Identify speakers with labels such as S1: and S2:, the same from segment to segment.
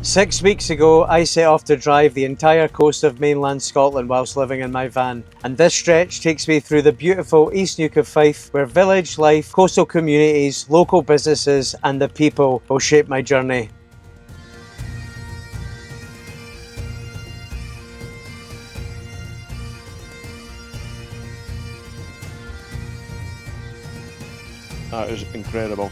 S1: 6 weeks ago, I set off to drive the entire coast of mainland Scotland whilst living in my van. And this stretch takes me through the beautiful East Neuk of Fife, where village life, coastal communities, local businesses and the people will shape my journey.
S2: That is incredible.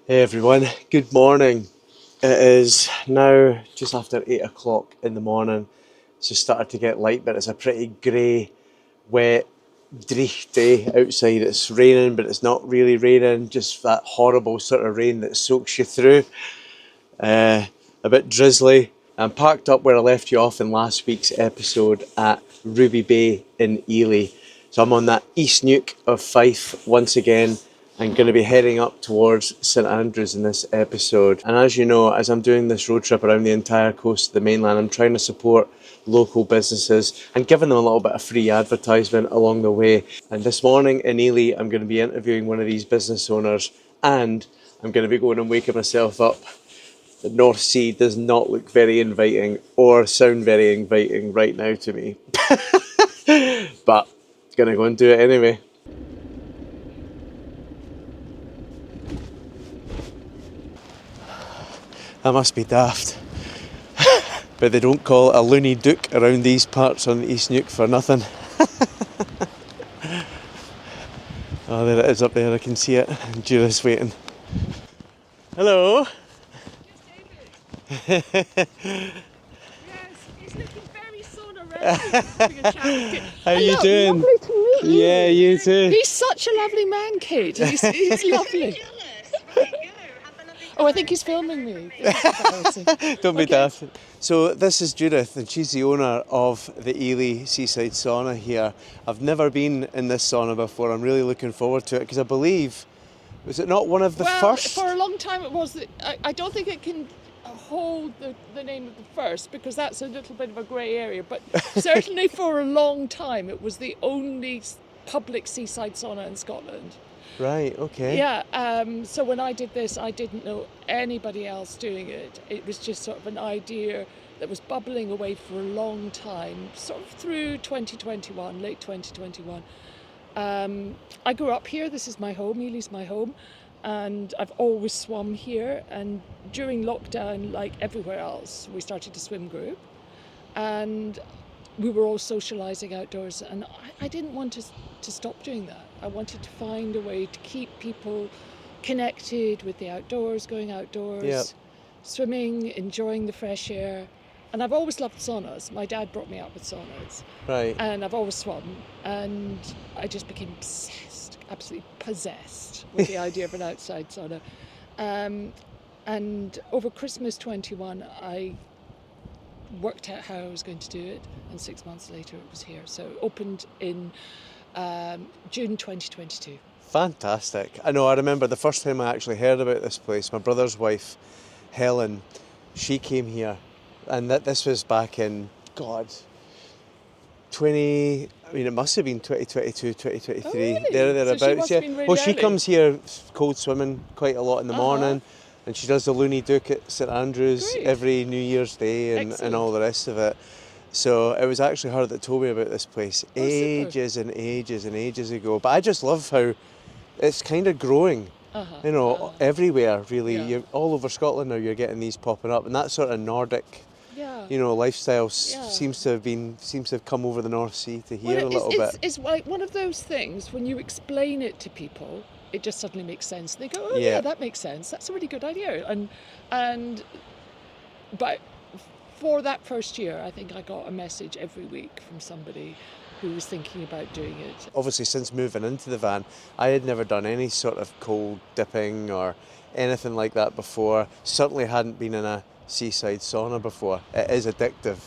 S1: Hey everyone, good morning. It is now just after 8 o'clock in the morning. It's just started to get light, but it's a pretty grey, wet, dreich day outside. It's raining, but it's not really raining, just that horrible sort of rain that soaks you through. A bit drizzly. I'm parked up where I left you off in last week's episode at Ruby Bay in Elie. So I'm on that East Neuk of Fife once again. I'm going to be heading up towards St Andrews in this episode. And as you know, as I'm doing this road trip around the entire coast of the mainland, I'm trying to support local businesses and giving them a little bit of free advertisement along the way. And this morning in Elie, I'm going to be interviewing one of these business owners, and I'm going to be going and waking myself up. The North Sea does not look very inviting or sound very inviting right now to me. But I'm going to go and do it anyway. That must be daft. But they don't call it a loony duke around these parts on the East Neuk for nothing. Oh, there it is up there, I can see it. Judith's waiting. Hello.
S3: Yes, it's looking very sauna ready.
S1: How are you doing?
S3: Lovely to meet you.
S1: Yeah, you too.
S3: He's such a lovely man, kid. He's lovely. Oh, I think he's filming me.
S1: Don't be
S3: Okay.
S1: daft. So this is Judith, and she's the owner of the Elie Seaside Sauna here. I've never been in this sauna before. I'm really looking forward to it because I believe, was it not one of the first?
S3: For a long time it was. I don't think it can hold the name of the first because that's a little bit of a grey area. But certainly for a long time it was the only public seaside sauna in Scotland.
S1: Right, okay.
S3: Yeah, so when I did this, I didn't know anybody else doing it. It was just sort of an idea that was bubbling away for a long time, sort of through 2021, late 2021. I grew up here. This is my home. Elie's my home. And I've always swum here. And during lockdown, like everywhere else, we started a swim group. And we were all socialising outdoors. And I didn't want to stop doing that. I wanted to find a way to keep people connected with the outdoors, going outdoors,
S1: Yep.
S3: swimming, enjoying the fresh air. And I've always loved saunas. My dad brought me up with saunas.
S1: Right.
S3: And I've always swum. And I just became obsessed, absolutely possessed with the idea of an outside sauna. And over Christmas 21, I worked out how I was going to do it. And 6 months later, it was here. So it opened in June 2022.
S1: Fantastic. I know, I remember the first time I actually heard about this place, my brother's wife, Helen, she came here, and this was back in, it must have been 2022, 2023,
S3: Oh, really?
S1: thereabouts.
S3: So she must have been really
S1: Well, she
S3: early.
S1: comes here cold swimming quite a lot in the
S3: Uh-huh.
S1: morning, and she does the Looney Duke at St Andrews
S3: Great.
S1: every New Year's Day and
S3: Excellent.
S1: all the rest of it. So it was actually her that told me about this place
S3: Oh, super.
S1: ages and ages and ages ago. But I just love how it's kind of growing,
S3: Uh-huh.
S1: you know, everywhere really.
S3: Yeah.
S1: You're all over Scotland now. You're getting these popping up, and that sort of Nordic,
S3: Yeah.
S1: you know, lifestyle
S3: Yeah.
S1: seems to have come over the North Sea to here a little bit.
S3: It's like one of those things when you explain it to people, it just suddenly makes sense. They go, oh
S1: Yeah.
S3: yeah, that makes sense. That's a really good idea. But for that first year, I think I got a message every week from somebody who was thinking about doing it.
S1: Obviously, since moving into the van, I had never done any sort of cold dipping or anything like that before. Certainly hadn't been in a Seaside Sauna before. It is addictive.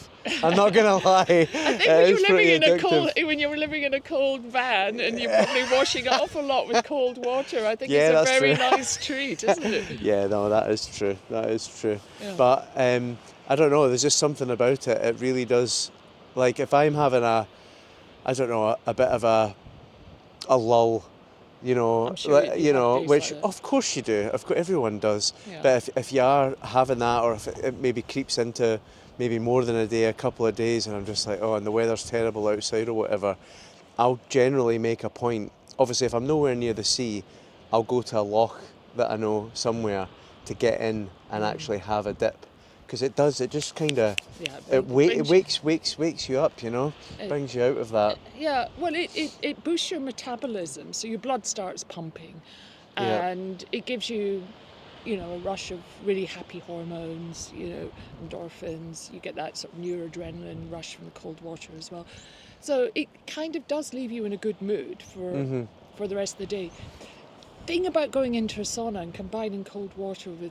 S1: I'm not going to lie.
S3: I think when you were living in a cold van and you're probably washing it off a lot with cold water, I think
S1: Yeah,
S3: it's a
S1: that's
S3: very
S1: true.
S3: nice treat, isn't it?
S1: Yeah, no, that is true. That is true.
S3: Yeah.
S1: But I don't know. There's just something about it. It really does. Like if I'm having a bit of a lull,
S3: I'm sure you have days
S1: which
S3: like that.
S1: of course you do. Of course, everyone does.
S3: Yeah.
S1: But if you are having that, or if it maybe creeps into maybe more than a day, a couple of days, and I'm just like, oh, and the weather's terrible outside or whatever, I'll generally make a point. Obviously, if I'm nowhere near the sea, I'll go to a loch that I know somewhere to get in and actually have a dip. Because it just kind of, it wakes you up, brings you out of that.
S3: Yeah, well, it boosts your metabolism, so your blood starts pumping, and it gives you, a rush of really happy hormones, endorphins. You get that sort of neuroadrenaline rush from the cold water as well. So it kind of does leave you in a good mood for the rest of the day. Thing about going into a sauna and combining cold water with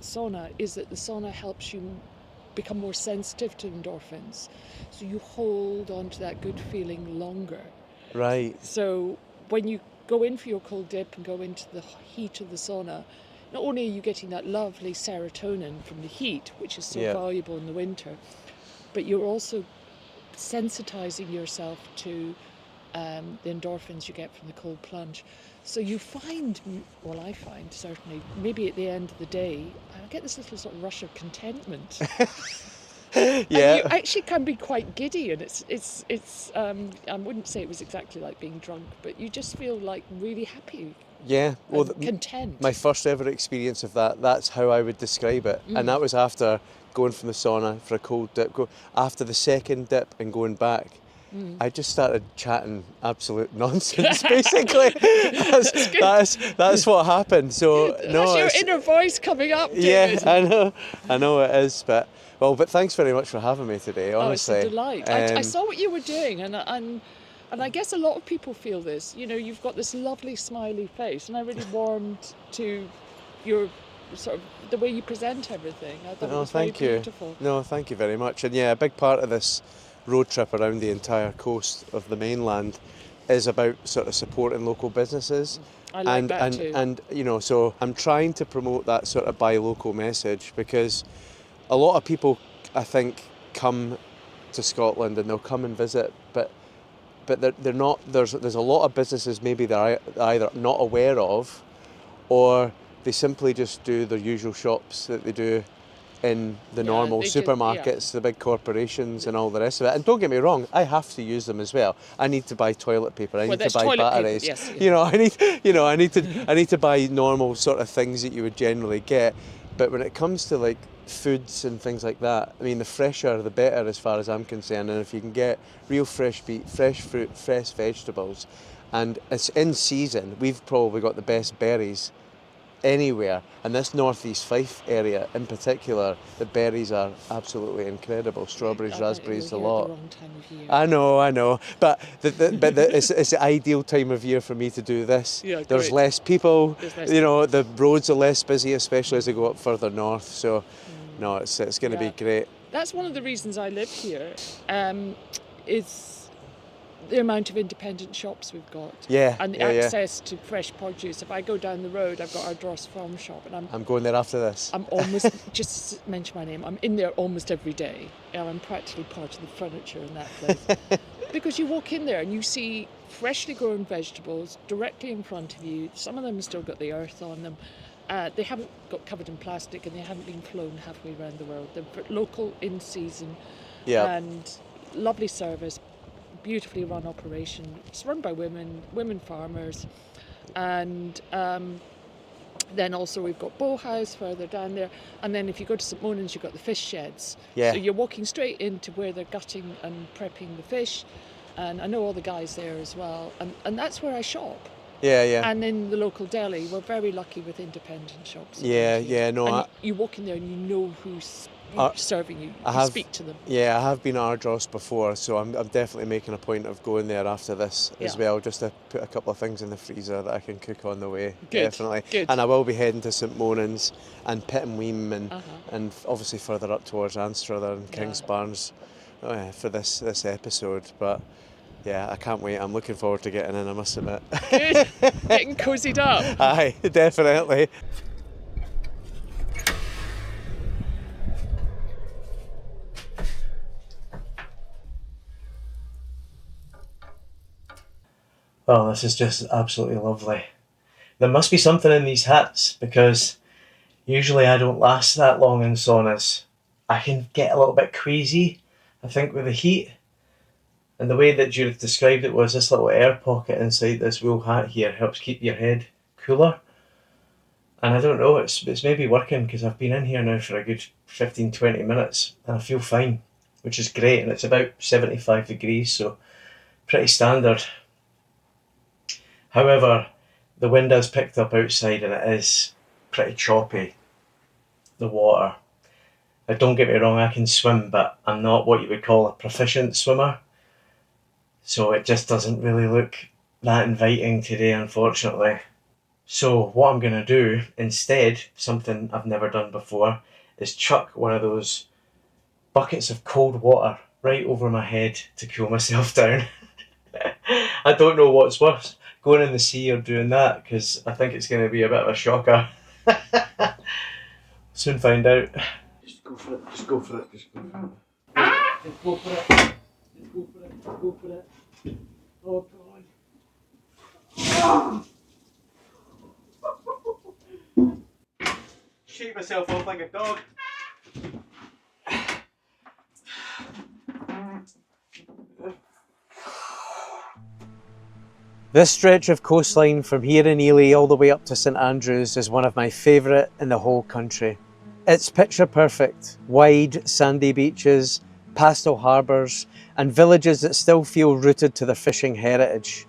S3: sauna is that the sauna helps you become more sensitive to endorphins, so you hold on to that good feeling longer.
S1: Right.
S3: So when you go in for your cold dip and go into the heat of the sauna, not only are you getting that lovely serotonin from the heat, which is so valuable in the winter, but you're also sensitizing yourself to the endorphins you get from the cold plunge. So you find, well, I find certainly, maybe at the end of the day, I get this little sort of rush of contentment. And you actually can be quite giddy, and it's I wouldn't say it was exactly like being drunk, but you just feel like really happy.
S1: Yeah, well,
S3: content.
S1: My first ever experience of that's how I would describe it. And that was after going from the sauna for a cold dip. After the second dip and going back, I just started chatting absolute nonsense, basically. That's what happened. So
S3: That's your inner voice coming up, David.
S1: Yeah, I know it is. But thanks very much for having me today, honestly.
S3: Oh, it's a delight. I saw what you were doing, and I guess a lot of people feel this. You've got this lovely smiley face, and I really warmed to your sort of the way you present everything. I thought it was very beautiful.
S1: No, thank you very much. And yeah, a big part of this road trip around the entire coast of the mainland is about sort of supporting local businesses.
S3: I like that too.
S1: And so I'm trying to promote that sort of buy local message, because a lot of people, I think, come to Scotland and they'll come and visit, but they're not. There's a lot of businesses maybe they're either not aware of, or they simply just do their usual shops that they do in the normal supermarkets, the big corporations and all the rest of it. And don't get me wrong, I have to use them as well. I need to buy toilet paper, I need to buy batteries. I need to buy normal sort of things that you would generally get. But when it comes to like foods and things like that, I mean, the fresher the better as far as I'm concerned. And if you can get real fresh meat, fresh fruit, fresh vegetables, and it's in season, we've probably got the best berries anywhere, and this northeast Fife area in particular, the berries are absolutely incredible. Strawberries, raspberries, the lot.
S3: The wrong time of year.
S1: I know, but it's the ideal time of year for me to do this.
S3: Yeah,
S1: There's
S3: great.
S1: less people.
S3: There's less
S1: the roads are less busy, especially as they go up further north. So, no, it's going to be great.
S3: That's one of the reasons I live here. Is the amount of independent shops we've got, and the access to fresh produce. If I go down the road, I've got Ardross Farm shop, and
S1: I'm going there after this.
S3: I'm almost just mention my name. I'm in there almost every day, and I'm practically part of the furniture in that place. Because you walk in there and you see freshly grown vegetables directly in front of you. Some of them have still got the earth on them. They haven't got covered in plastic, and they haven't been flown halfway around the world. They're local, in season, and lovely service. Beautifully run operation. It's run by women farmers, and then also we've got Bow House further down there, and then if you go to St Monans, you've got the fish sheds. So you're walking straight into where they're gutting and prepping the fish, and I know all the guys there as well, and that's where I shop. And in the local deli, we're very lucky with independent shops.
S1: No.
S3: You walk in there and you know who's serving you.
S1: I
S3: You
S1: have,
S3: speak to them.
S1: yeah, I have been Ardross before, so I'm definitely making a point of going there after this as
S3: Yeah.
S1: well, just to put a couple of things in the freezer that I can cook on the way.
S3: Good,
S1: Definitely.
S3: good.
S1: And I will be heading to St Monans and Pittenweem and
S3: Uh-huh.
S1: and obviously further up towards Anstruther and Kingsbarns for this episode. But yeah, I can't wait. I'm looking forward to getting in, I must admit.
S3: Good. Getting cozied up.
S1: Aye, definitely. Oh, this is just absolutely lovely. There must be something in these hats, because usually I don't last that long in saunas. I can get a little bit queasy, I think, with the heat. And the way that Judith described it was this little air pocket inside this wool hat here helps keep your head cooler. And I don't know, it's maybe working, because I've been in here now for a good 15-20 minutes and I feel fine, which is great. And it's about 75 degrees, so pretty standard. However, the wind has picked up outside and it is pretty choppy, the water. Now, don't get me wrong, I can swim, but I'm not what you would call a proficient swimmer. So it just doesn't really look that inviting today, unfortunately. So what I'm going to do instead, something I've never done before, is chuck one of those buckets of cold water right over my head to cool myself down. I don't know what's worse, going in the sea or doing that, because I think it's going to be a bit of a shocker. Soon find out. Just go for it, just go for it, just go for it. Just go for it, just go for it, just go for it. Oh God. Shake myself off like a dog. This stretch of coastline from here in Elie all the way up to St Andrews is one of my favourite in the whole country. It's picture perfect, wide sandy beaches, pastel harbours and villages that still feel rooted to their fishing heritage.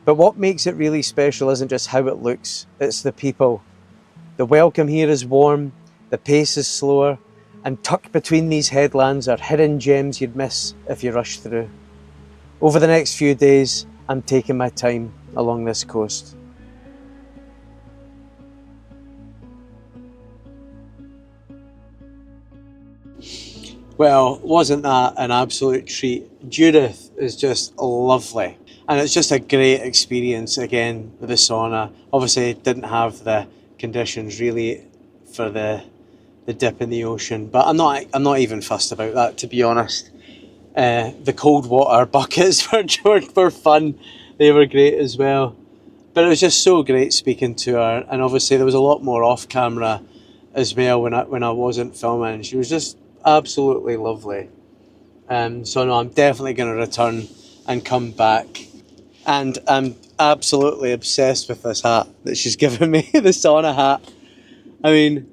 S1: But what makes it really special isn't just how it looks, it's the people. The welcome here is warm, the pace is slower, and tucked between these headlands are hidden gems you'd miss if you rushed through. Over the next few days, I'm taking my time along this coast. Well, wasn't that an absolute treat? Judith is just lovely. And it's just a great experience again with the sauna. Obviously didn't have the conditions really for the dip in the ocean, but I'm not even fussed about that, to be honest. The cold water buckets were fun. They were great as well. But it was just so great speaking to her, and obviously there was a lot more off camera as well when I wasn't filming. She was just absolutely lovely. So no, I'm definitely going to return and come back. And I'm absolutely obsessed with this hat that she's given me, the sauna hat. I mean,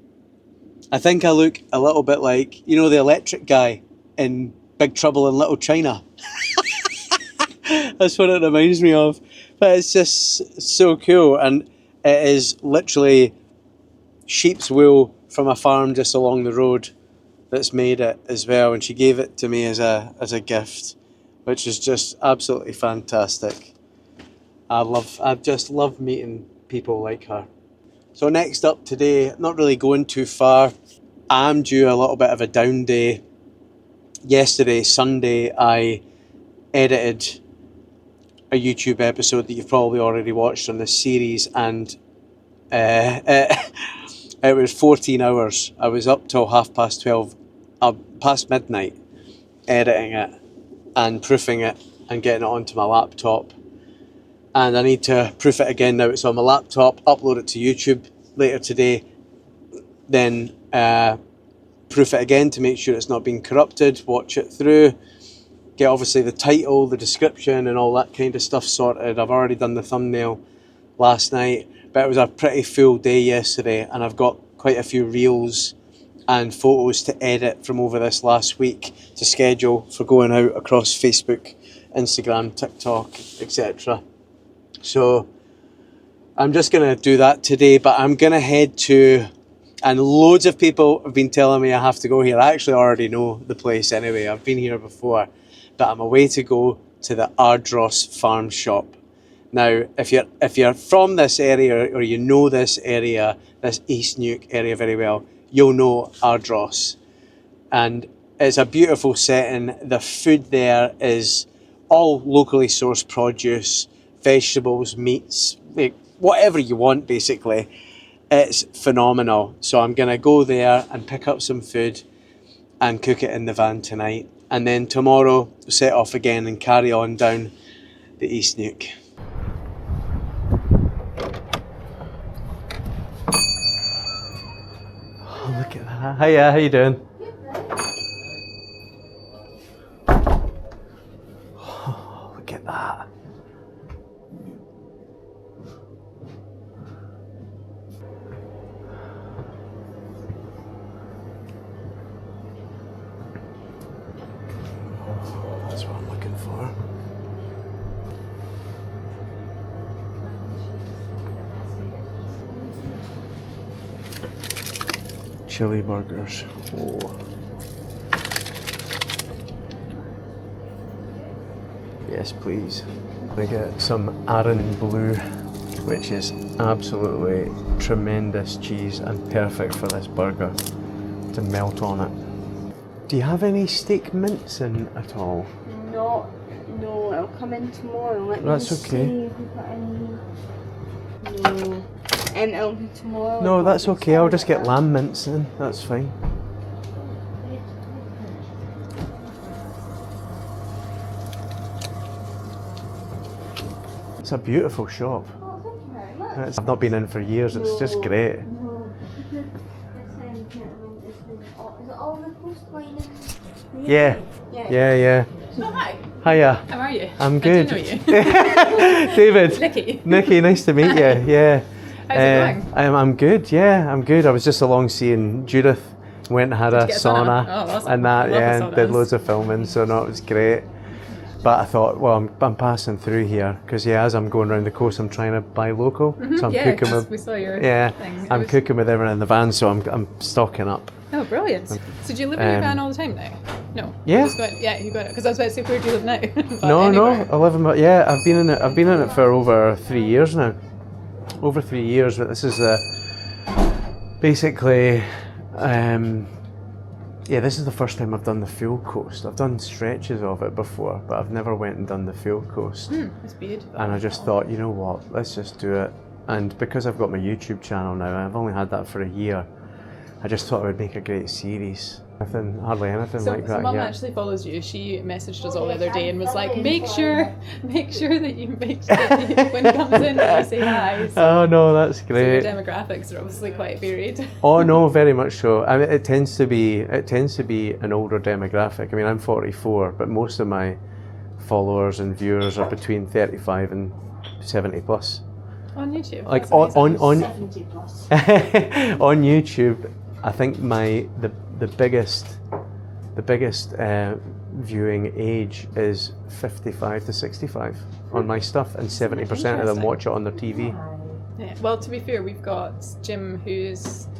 S1: I think I look a little bit like, you know, the electric guy in Big Trouble in Little China. That's what it reminds me of. But it's just so cool, and it is literally sheep's wool from a farm just along the road that's made it as well, and she gave it to me as a gift, which is just absolutely fantastic. I just love meeting people like her. So next up today, not really going too far. I'm due a little bit of a down day. Yesterday, Sunday, I edited a YouTube episode that you've probably already watched on this series, and it was 14 hours. I was up till 12:30, past midnight, editing it and proofing it and getting it onto my laptop. And I need to proof it again now. It's on my laptop, upload it to YouTube later today, then proof it again to make sure it's not being corrupted, watch it through, get obviously the title, the description and all that kind of stuff sorted. I've already done the thumbnail last night, but it was a pretty full day yesterday, and I've got quite a few reels and photos to edit from over this last week to schedule for going out across Facebook, Instagram, TikTok, etc. So I'm just going to do that today, but I'm going to head to And loads of people have been telling me I have to go here. I actually already know the place anyway. I've been here before, but I'm away to go to the Ardross Farm shop. Now, if you're from this area or you know this area, this East Neuk area very well, you'll know Ardross. And it's a beautiful setting. The food there is all locally sourced produce, vegetables, meats, like whatever you want basically. It's phenomenal. So I'm going to go there and pick up some food and cook it in the van tonight. And then tomorrow set off again and carry on down the East Neuk. Oh, look at that. Hiya, how you doing? Oh, look at that. That's what I'm looking for. Chili burgers. Oh. Yes, please. We get some Arran Blue, which is absolutely tremendous cheese and perfect for this burger to melt on it. Do you have any steak mince in at all?
S4: No, it'll come in tomorrow. Let
S1: That's
S4: me
S1: okay.
S4: see if we got any. No, it'll be tomorrow.
S1: No, that's okay. I'll just get lamb mince in. That's fine. It's a beautiful shop.
S4: Oh, thank you very much.
S1: I've not been in for years. It's just great.
S4: No, is it all the coastline?
S1: Yeah. Yeah.
S5: Oh, hi.
S1: Hiya.
S5: How are you?
S1: I'm good.
S5: I do know you.
S1: David. Nikki, nice to meet you. Yeah.
S5: How's it going?
S1: I'm good. Yeah, I'm good. I was just along seeing Judith. Went and had a
S5: you get a
S1: sauna
S5: sauna? Oh, awesome.
S1: and that.
S5: Love
S1: Yeah,
S5: the
S1: and did
S5: saunas.
S1: loads of filming. So no, it was great. But I thought, well, I'm passing through here because as I'm going around the coast, I'm trying to buy local. So I'm cooking
S5: 'cause
S1: with.
S5: we saw your thing.
S1: I'm cooking with everyone in the van, so I'm stocking up.
S5: Oh, brilliant. So do you live in your van all the time now? No.
S1: Yeah.
S5: You got it. Because I was about to say, where do you live now? But
S1: No,
S5: anywhere.
S1: I live in. I've been in it. I've been in it for over 3 years now. Over 3 years, but this is basically. This is the first time I've done the full coast. I've done stretches of it before, but I've never went and done the full coast.
S5: That's weird.
S1: And I just thought, you know what, let's just do it. And because I've got my YouTube channel now, I've only had that for a year, I just thought it would make a great series. Hardly anything like that
S5: Mum
S1: here.
S5: actually follows you. She messaged us all the other day and was like, make sure that you when he comes in that you say hi. So,
S1: Oh no, that's
S5: so
S1: great.
S5: your demographics are obviously quite varied.
S1: Oh no, very much so. I mean, it tends to be an older demographic. I mean, I'm 44, but most of my followers and viewers are between 35 and 70 plus.
S5: On YouTube.
S1: Like
S5: That's amazing.
S1: on
S4: 70 plus.
S1: on YouTube, I think the biggest viewing age is 55 to 65 on my stuff, and 70% of them watch it on their TV.
S5: Yeah. Well, to be fair, we've got Jim, who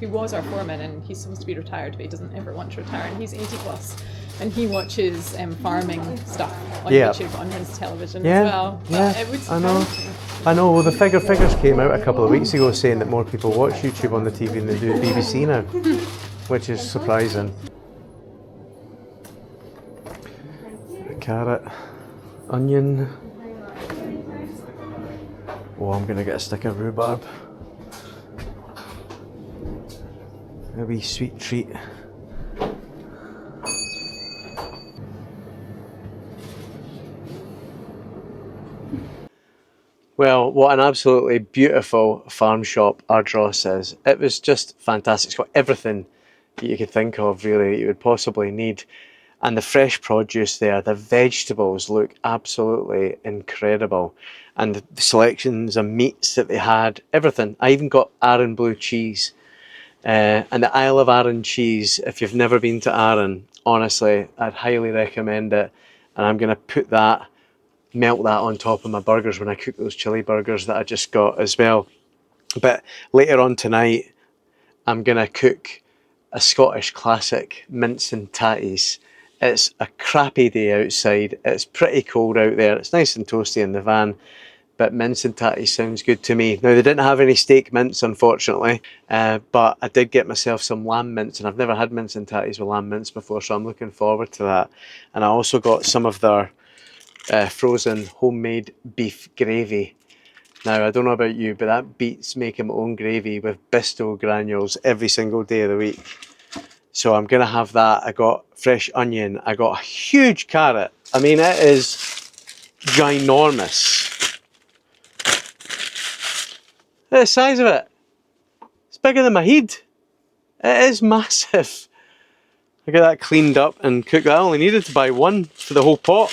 S5: was our foreman, and he's supposed to be retired, but he doesn't ever want to retire, and he's 80 plus, and he watches farming stuff on YouTube on his television as well. But it would surprise me.
S1: I know. Well, the figures came out a couple of weeks ago saying that more people watch YouTube on the TV than they do BBC now, which is surprising. Carrot, onion. Oh, I'm gonna get a stick of rhubarb. A wee sweet treat. Well, what an absolutely beautiful farm shop Ardross is. It was just fantastic. It's got everything that you could think of, really, that you would possibly need. And the fresh produce there, the vegetables look absolutely incredible. And the selections of meats that they had, everything. I even got Arran Blue cheese. And the Isle of Arran cheese, if you've never been to Arran, honestly, I'd highly recommend it. And I'm going to melt that on top of my burgers when I cook those chili burgers that I just got as well. But later on tonight, I'm going to cook a Scottish classic, mince and tatties. It's a crappy day outside. It's pretty cold out there. It's nice and toasty in the van, but mince and tatties sounds good to me. Now, they didn't have any steak mince, unfortunately, but I did get myself some lamb mince, and I've never had mince and tatties with lamb mince before, so I'm looking forward to that. And I also got some of their frozen homemade beef gravy. Now, I don't know about you, but that beats making my own gravy with Bisto granules every single day of the week. So I'm going to have that. I got fresh onion. I got a huge carrot. I mean, it is ginormous. Look at the size of it. It's bigger than my head. It is massive. I got that cleaned up and cooked. I only needed to buy one for the whole pot.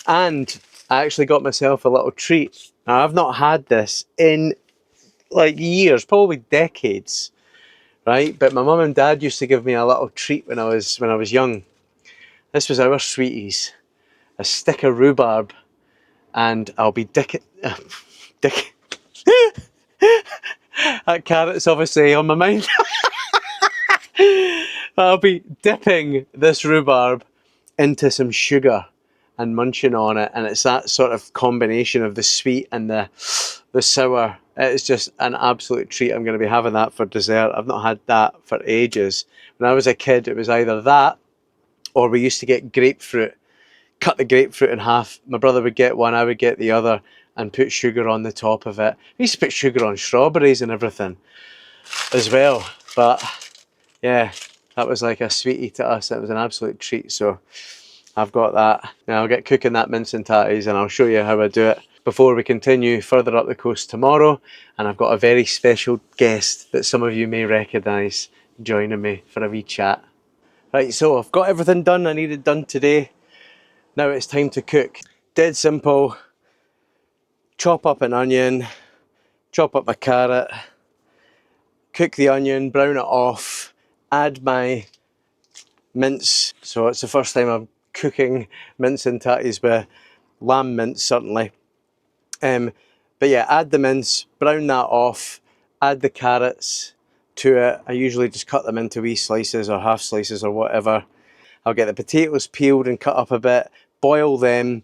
S1: And I actually got myself a little treat. Now, I've not had this in like years, probably decades, right? But my mum and dad used to give me a little treat when I was young. This was our sweeties, a stick of rhubarb, and I'll be dick. That carrot's obviously on my mind. I'll be dipping this rhubarb into some sugar and munching on it, and it's that sort of combination of the sweet and the sour. It's just an absolute treat. I'm going to be having that for dessert. I've not had that for ages. When I was a kid, it was either that or we used to get grapefruit. Cut the grapefruit in half. My brother would get one, I would get the other, and put sugar on the top of it. We used to put sugar on strawberries and everything as well. But yeah, that was like a sweetie to us. It was an absolute treat. So I've got that. Now I'll get cooking that mince and tatties, and I'll show you how I do it before we continue further up the coast tomorrow. And I've got a very special guest that some of you may recognise joining me for a wee chat. Right, so I've got everything done I needed done today. Now it's time to cook. Dead simple. Chop up an onion, chop up a carrot, cook the onion, brown it off, add my mince. So it's the first time I'm cooking mince and tatties with lamb mince, certainly. But yeah, add the mince, brown that off, add the carrots to it. I usually just cut them into wee slices or half slices or whatever. I'll get the potatoes peeled and cut up a bit, boil them,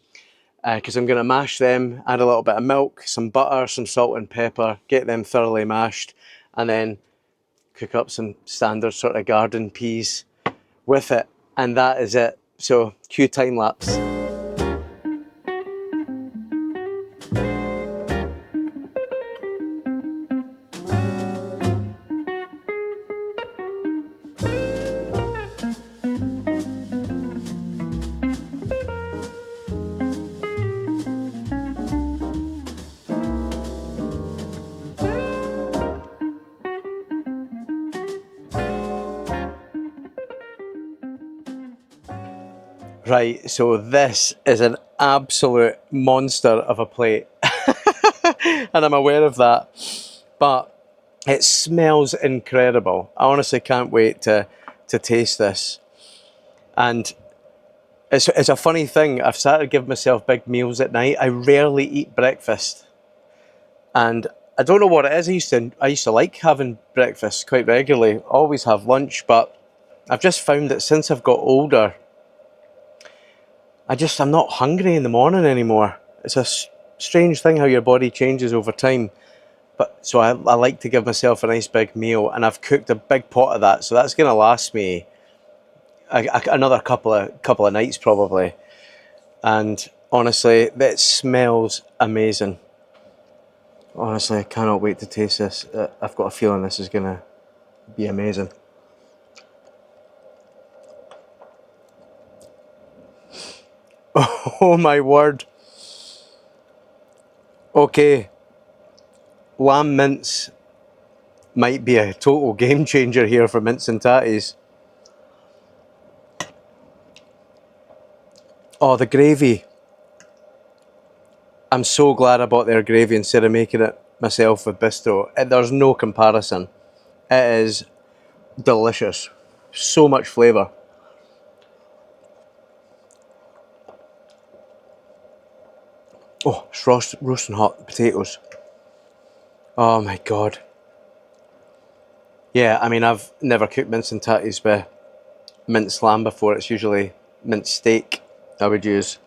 S1: because I'm going to mash them, add a little bit of milk, some butter, some salt and pepper, get them thoroughly mashed, and then cook up some standard sort of garden peas with it, and that is it. So cue time lapse. Right, so this is an absolute monster of a plate. And I'm aware of that. But it smells incredible. I honestly can't wait to taste this. And it's a funny thing. I've started giving myself big meals at night. I rarely eat breakfast. And I don't know what it is. I used to like having breakfast quite regularly. Always have lunch, but I've just found that since I've got older, I'm not hungry in the morning anymore. It's a strange thing how your body changes over time. But so I like to give myself a nice big meal, and I've cooked a big pot of that, so that's going to last me another couple of nights probably. And honestly, that smells amazing. Honestly, I cannot wait to taste this. I've got a feeling this is going to be amazing. Oh my word. Okay. Lamb mince might be a total game changer here for mince and tatties. Oh, the gravy. I'm so glad I bought their gravy instead of making it myself with Bisto. There's no comparison. It is delicious. So much flavour. Oh, it's roasting hot potatoes. Oh my God. Yeah, I mean, I've never cooked mince and tatties with minced lamb before. It's usually minced steak I would use,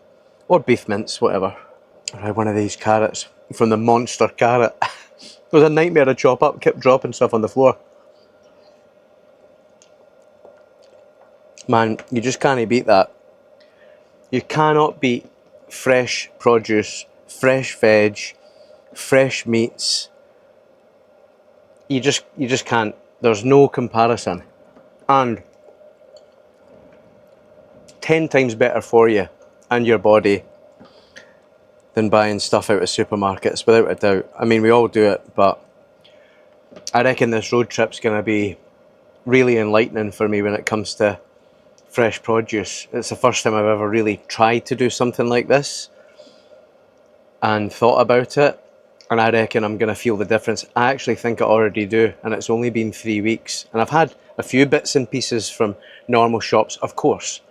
S1: or beef mince, whatever. I had one of these carrots from the monster carrot. It was a nightmare to chop up, kept dropping stuff on the floor. Man, you just can't beat that. You cannot beat fresh produce, fresh veg, fresh meats. You just can't. There's no comparison. And 10 times better for you and your body than buying stuff out of supermarkets, without a doubt. I mean, we all do it, but I reckon this road trip's going to be really enlightening for me when it comes to fresh produce. It's the first time I've ever really tried to do something like this and thought about it, and I reckon I'm going to feel the difference. I actually think I already do, and it's only been 3 weeks, and I've had a few bits and pieces from normal shops, of course,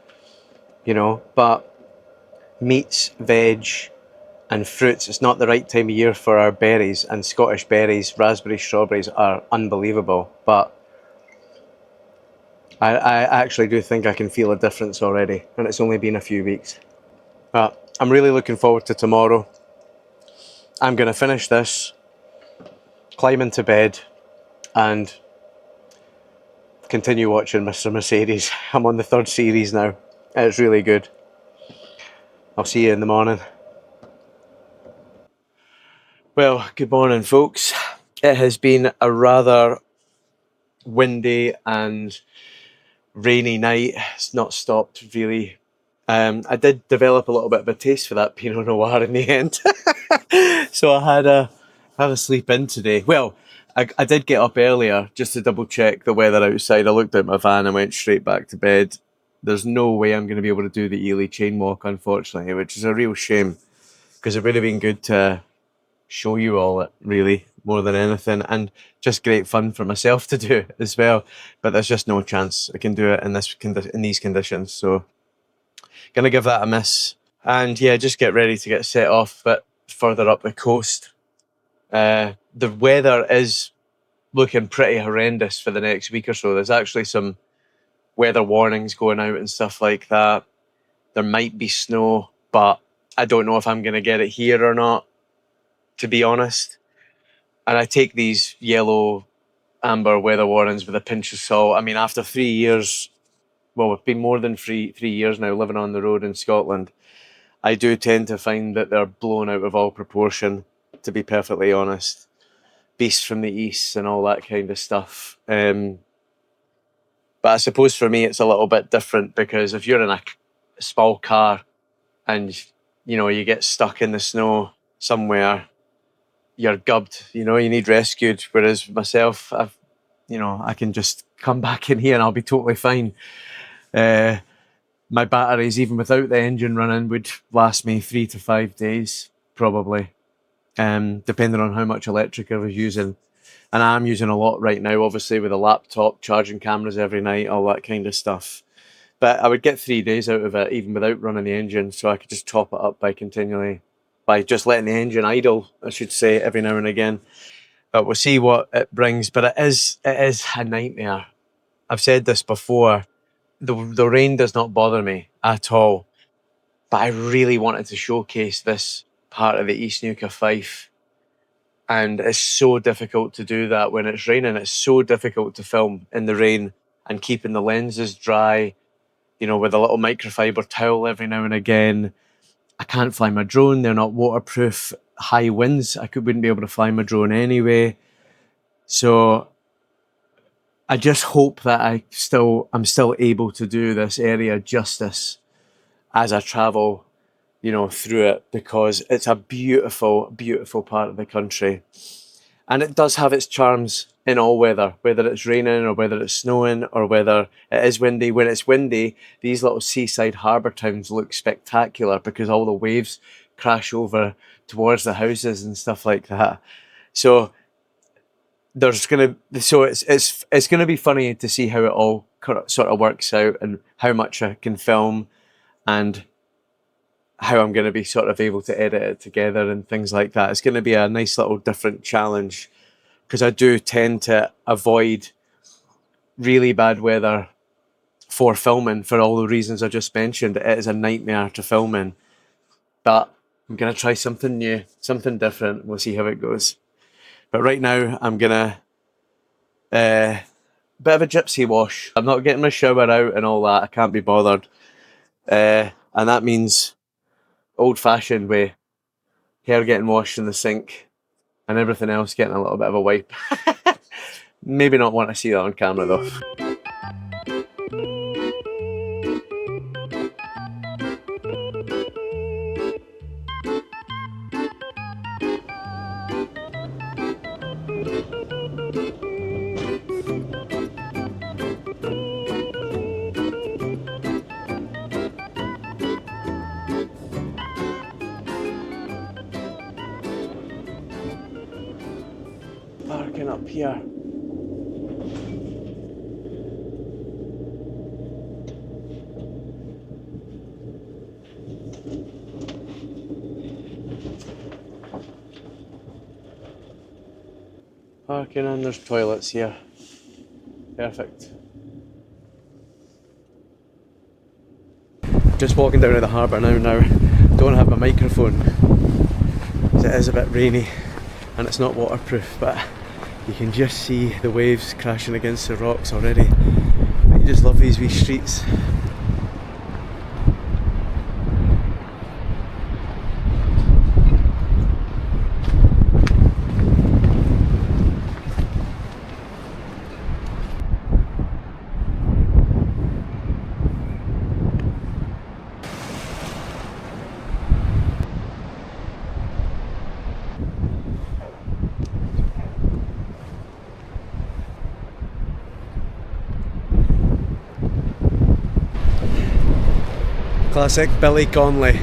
S1: you know, but meats, veg and fruits, it's not the right time of year for our berries, and Scottish berries, raspberries, strawberries are unbelievable, but I actually do think I can feel a difference already, and it's only been a few weeks. But I'm really looking forward to tomorrow. I'm going to finish this, climb into bed, and continue watching Mr. Mercedes. I'm on the 3rd series now. It's really good. I'll see you in the morning. Well, good morning, folks. It has been a rather windy and rainy night. It's not stopped, really. I did develop a little bit of a taste for that Pinot Noir in the end. So I had a sleep in today. Well, I did get up earlier just to double check the weather outside. I looked out my van and went straight back to bed. There's no way I'm going to be able to do the Elie chain walk, unfortunately, which is a real shame, because it would have been good to show you all it, really, more than anything, and just great fun for myself to do as well. But there's just no chance I can do it in these conditions. So gonna give that a miss, and yeah, just get ready to get set off a bit further up the coast. The weather is looking pretty horrendous for the next week or so. There's actually some weather warnings going out and stuff like that. There might be snow, but I don't know if I'm going to get it here or not, to be honest. And I take these yellow, amber weather warnings with a pinch of salt. I mean, after 3 years, well, it's been more than three years now living on the road in Scotland, I do tend to find that they're blown out of all proportion, to be perfectly honest. Beasts from the east and all that kind of stuff. But I suppose for me it's a little bit different, because if you're in a small car and you get stuck in the snow somewhere, you're gubbed. You need rescued. Whereas myself, I can just come back in here and I'll be totally fine. My batteries, even without the engine running, would last me 3 to 5 days probably, depending on how much electric I was using. And I'm using a lot right now, obviously, with a laptop, charging cameras every night, all that kind of stuff. But I would get 3 days out of it, even without running the engine, so I could just top it up by just letting the engine idle, I should say, every now and again. But we'll see what it brings. But it is a nightmare. I've said this before. The rain does not bother me at all. But I really wanted to showcase this part of the East Neuk of Fife. And it's so difficult to do that when it's raining. It's so difficult to film in the rain and keeping the lenses dry, with a little microfiber towel every now and again. I can't fly my drone. They're not waterproof. High winds, wouldn't be able to fly my drone anyway. So I just hope that I'm still able to do this area justice as I travel, through it, because it's a beautiful, beautiful part of the country. And it does have its charms in all weather, whether it's raining or whether it's snowing or whether it is windy. When it's windy, these little seaside harbour towns look spectacular because all the waves crash over towards the houses and stuff like that. So it's gonna be funny to see how it all sort of works out and how much I can film and how I'm going to be sort of able to edit it together and things like that. It's going to be a nice little different challenge because I do tend to avoid really bad weather for filming for all the reasons I just mentioned. It is a nightmare to film in, but I'm going to try something new, something different. We'll see how it goes. But right now I'm going to bit of a gypsy wash. I'm not getting my shower out and all that. I can't be bothered. And that means old-fashioned way. Hair getting washed in the sink and everything else getting a little bit of a wipe. Maybe not want to see that on camera though. Parking up here. Parking and there's toilets here. Perfect. Just walking down to the harbour now. Don't have my microphone. It is a bit rainy and it's not waterproof, but you can just see the waves crashing against the rocks already. I just love these wee streets. Classic Billy Connolly.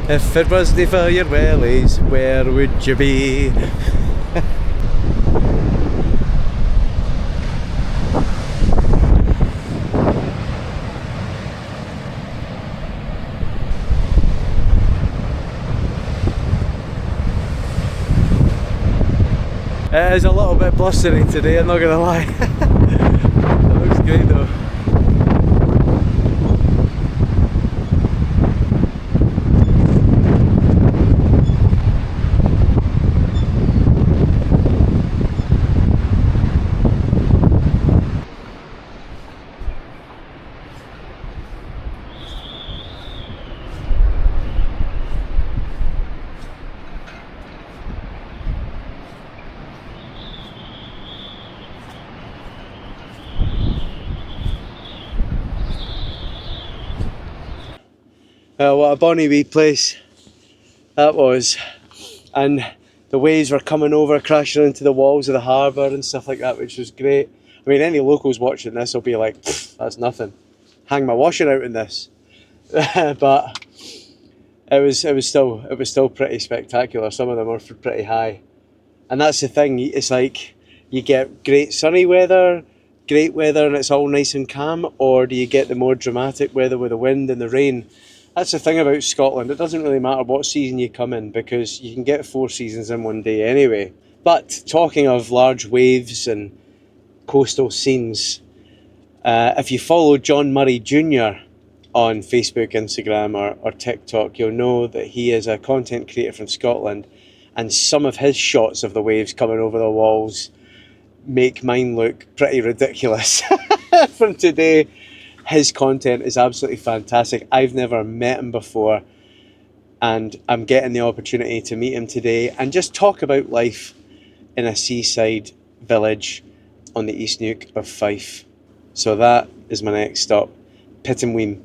S1: If it wasn't for your wellies, where would you be? It is a little bit blustery today, I'm not gonna lie. It looks great though. What a bonny wee place that was, and the waves were coming over, crashing into the walls of the harbour and stuff like that, which was great. I mean, any locals watching this will be like, that's nothing, hang my washing out in this. But it was still pretty spectacular. Some of them were pretty high, and that's the thing, it's like you get great sunny weather, great weather and it's all nice and calm, or do you get the more dramatic weather with the wind and the rain? That's the thing about Scotland, it doesn't really matter what season you come in because you can get 4 seasons in one day anyway. But talking of large waves and coastal scenes, if you follow John Murray Jnr on Facebook, Instagram or TikTok, you'll know that he is a content creator from Scotland, and some of his shots of the waves coming over the walls make mine look pretty ridiculous from today. His content is absolutely fantastic. I've never met him before, and I'm getting the opportunity to meet him today and just talk about life in a seaside village on the East Neuk of Fife. So that is my next stop, Pittenweem.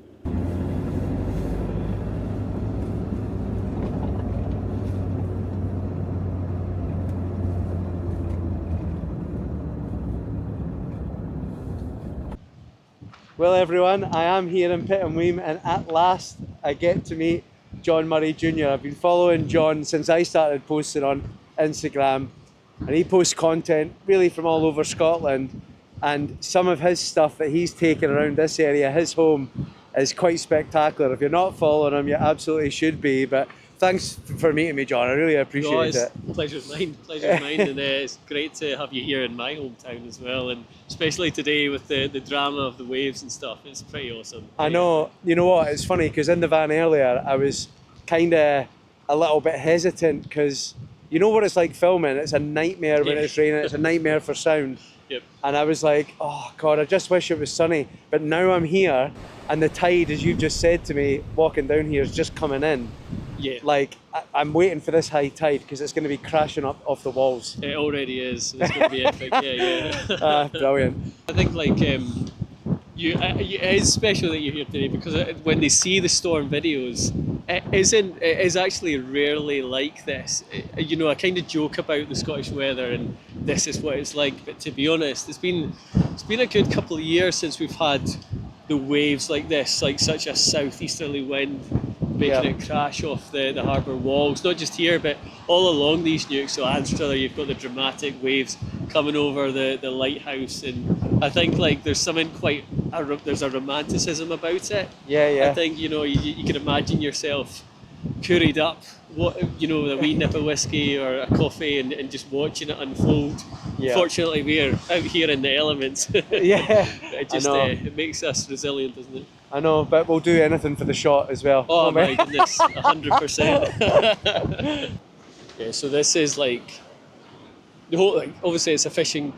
S1: Well everyone, I am here in Pittenweem and at last I get to meet John Murray Jr. I've been following John since I started posting on Instagram, and he posts content really from all over Scotland, and some of his stuff that he's taken around this area, his home, is quite spectacular. If you're not following him, you absolutely should be, but thanks for meeting me, John. I really appreciate it.
S6: Pleasure's mine, and it's great to have you here in my hometown as well, and especially today with the drama of the waves and stuff. It's pretty awesome.
S1: I know. You know what? It's funny because in the van earlier, I was kind of a little bit hesitant because you know what it's like filming. It's a nightmare when it's raining. It's a nightmare for sound.
S6: Yep.
S1: And I was like, oh God, I just wish it was sunny. But now I'm here, and the tide, as you just said to me, walking down here, is just coming in.
S6: Yeah.
S1: Like I'm waiting for this high tide because it's going to be crashing up off the walls.
S6: It already is. It's going to be epic. Yeah.
S1: Brilliant.
S6: I think like it is special that you're here today because when they see the storm videos, it is actually rarely like this. You know, I kind of joke about the Scottish weather and this is what it's like, but to be honest, it's been a good couple of years since we've had the waves like this, like such a southeasterly wind making it crash off the harbour walls, not just here but all along these nukes. So Anstruther, you've got the dramatic waves coming over the lighthouse, and I think like there's something there's a romanticism about it. I think, you know, you can imagine yourself curried up, a wee nip of whiskey or a coffee and just watching it unfold. Fortunately we're out here in the elements. It just it makes us resilient, doesn't it?
S1: I know, but we'll do anything for the shot as well.
S6: Oh my goodness, 100%. Yeah, so this is like the whole, like, obviously it's a fishing,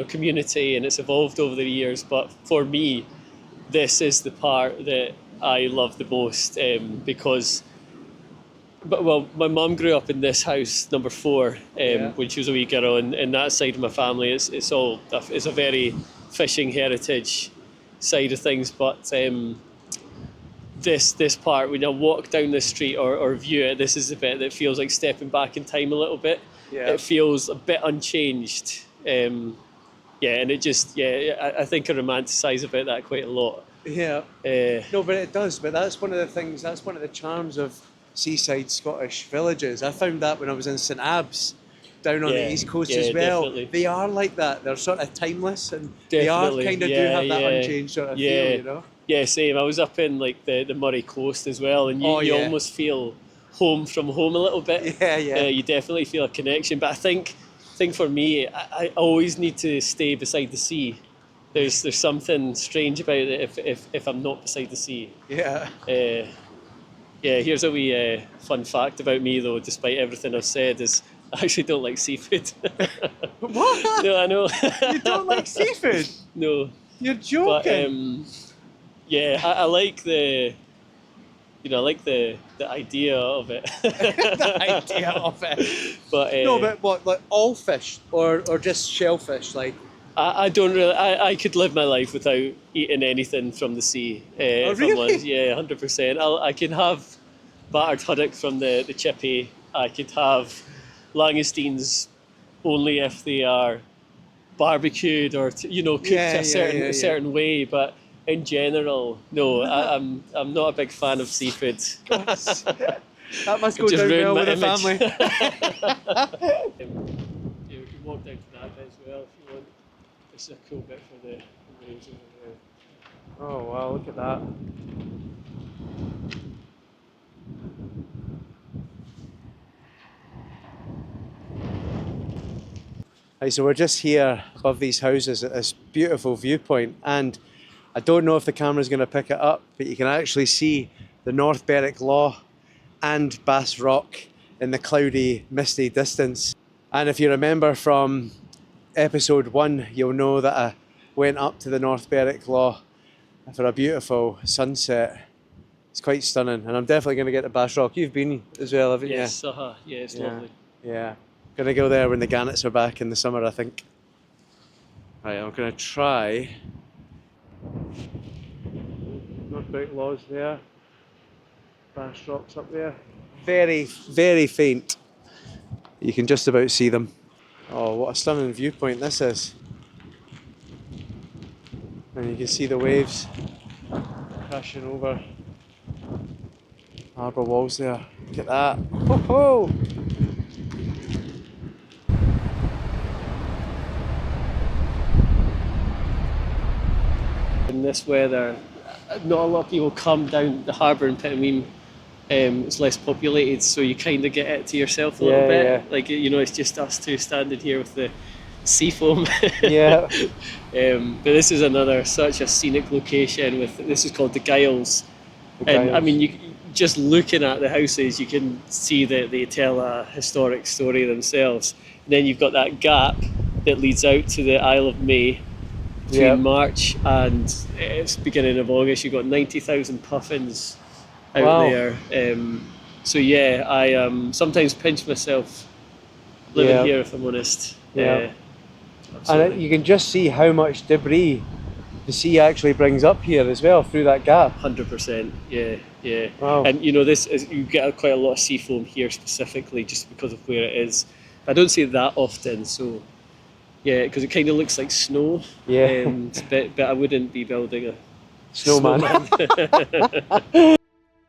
S6: community and it's evolved over the years, but for me, this is the part that I love the most because my mum grew up in this house, number 4, when she was a wee girl, and that side of my family it's a very fishing heritage side of things, but this part, when I walk down the street or view it, this is the bit that feels like stepping back in time a little bit. It feels a bit unchanged, and it just I think I romanticise about that quite a lot. No, but it does. But that's one of the things. That's one of the charms of seaside Scottish villages. I found that when I was in St Abs, down on the east coast as well. Definitely. They are like that. They're sort of timeless, and they are kind of do have that unchanged sort of feel, you know. Yeah, same. I was up in like the Murray coast as well, and you almost feel home from home a little bit. You definitely feel a connection. But I think for me, I always need to stay beside the sea. There's something strange about it if I'm not beside the sea. Here's a wee fun fact about me though, despite everything I've said, is I actually don't like seafood. What? No, I know. You don't like seafood? No. You're joking. But, I like the idea of it. The idea of it. But no, but what, like all fish or just shellfish? Like I don't really. I could live my life without eating anything from the sea. Really? 100%. I can have battered haddock from the chippy. I could have langoustines only if they are barbecued or cooked a certain way. But in general, no. I'm not a big fan of seafood. That must go down well with the family. We can walk down to that bit as well if you want. This is a cool bit for the waves over there. Oh wow, look at that. Right, so we're just here above these houses at this beautiful viewpoint, and I don't know if the camera's going to pick it up, but you can actually see the North Berwick Law and Bass Rock in the cloudy, misty distance. And if you remember from episode 1, you'll know that I went up to the North Berwick Law for a beautiful sunset. It's quite stunning, and I'm definitely going to get to Bass Rock. You've been as well, haven't you? Yes, yeah, it's lovely. Yeah, going to go there when the gannets are back in the summer, I think. Right, I'm going to try. North Berwick Law's there. Bass Rock's up there. Very, very faint. You can just about see them. Oh, what a stunning viewpoint this is. And you can see the waves crashing over harbour walls there. Look at that. Ho ho! In this weather, not a lot of people come down the harbour in Pittenweem It's less populated, so you kind of get it to yourself a little bit.
S1: Yeah.
S6: Like, you know, it's just us two standing here with the sea foam.
S1: Yeah.
S6: But this is such a scenic location. This is called the Giles,
S1: The
S6: and I
S1: Giles.
S6: mean, just looking at the houses, you can see that they tell a historic story themselves. And then you've got that gap that leads out to the Isle of May between March and it's beginning of August. You've got 90,000 puffins out there. So yeah, I sometimes pinch myself living here, if I'm honest.
S1: And you can just see how much debris the sea actually brings up here as well through that gap.
S6: 100%, yeah.
S1: Wow.
S6: And you know, you get quite a lot of sea foam here specifically just because of where it is. I don't see it that often, so yeah, because it kind of looks like snow.
S1: Yeah.
S6: But I wouldn't be building a
S1: Snowman.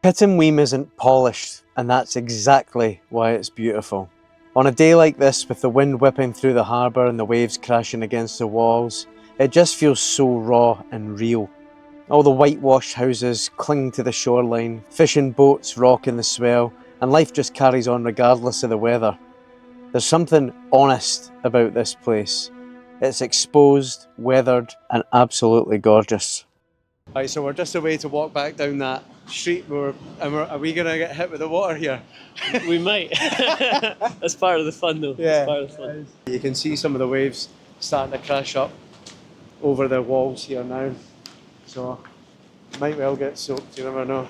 S1: Pittenweem isn't polished, and that's exactly why it's beautiful. On a day like this, with the wind whipping through the harbour and the waves crashing against the walls, it just feels so raw and real. All the whitewashed houses cling to the shoreline, fishing boats rock in the swell, and life just carries on regardless of the weather. There's something honest about this place. It's exposed, weathered, and absolutely gorgeous. Right, so we're just away to walk back down that street. Are we going to get hit with the water here?
S6: We might. That's part of the fun, though.
S1: Yeah.
S6: That's part of the fun.
S1: You can see some of the waves starting to crash up over the walls here now. So, might well get soaked, you never know.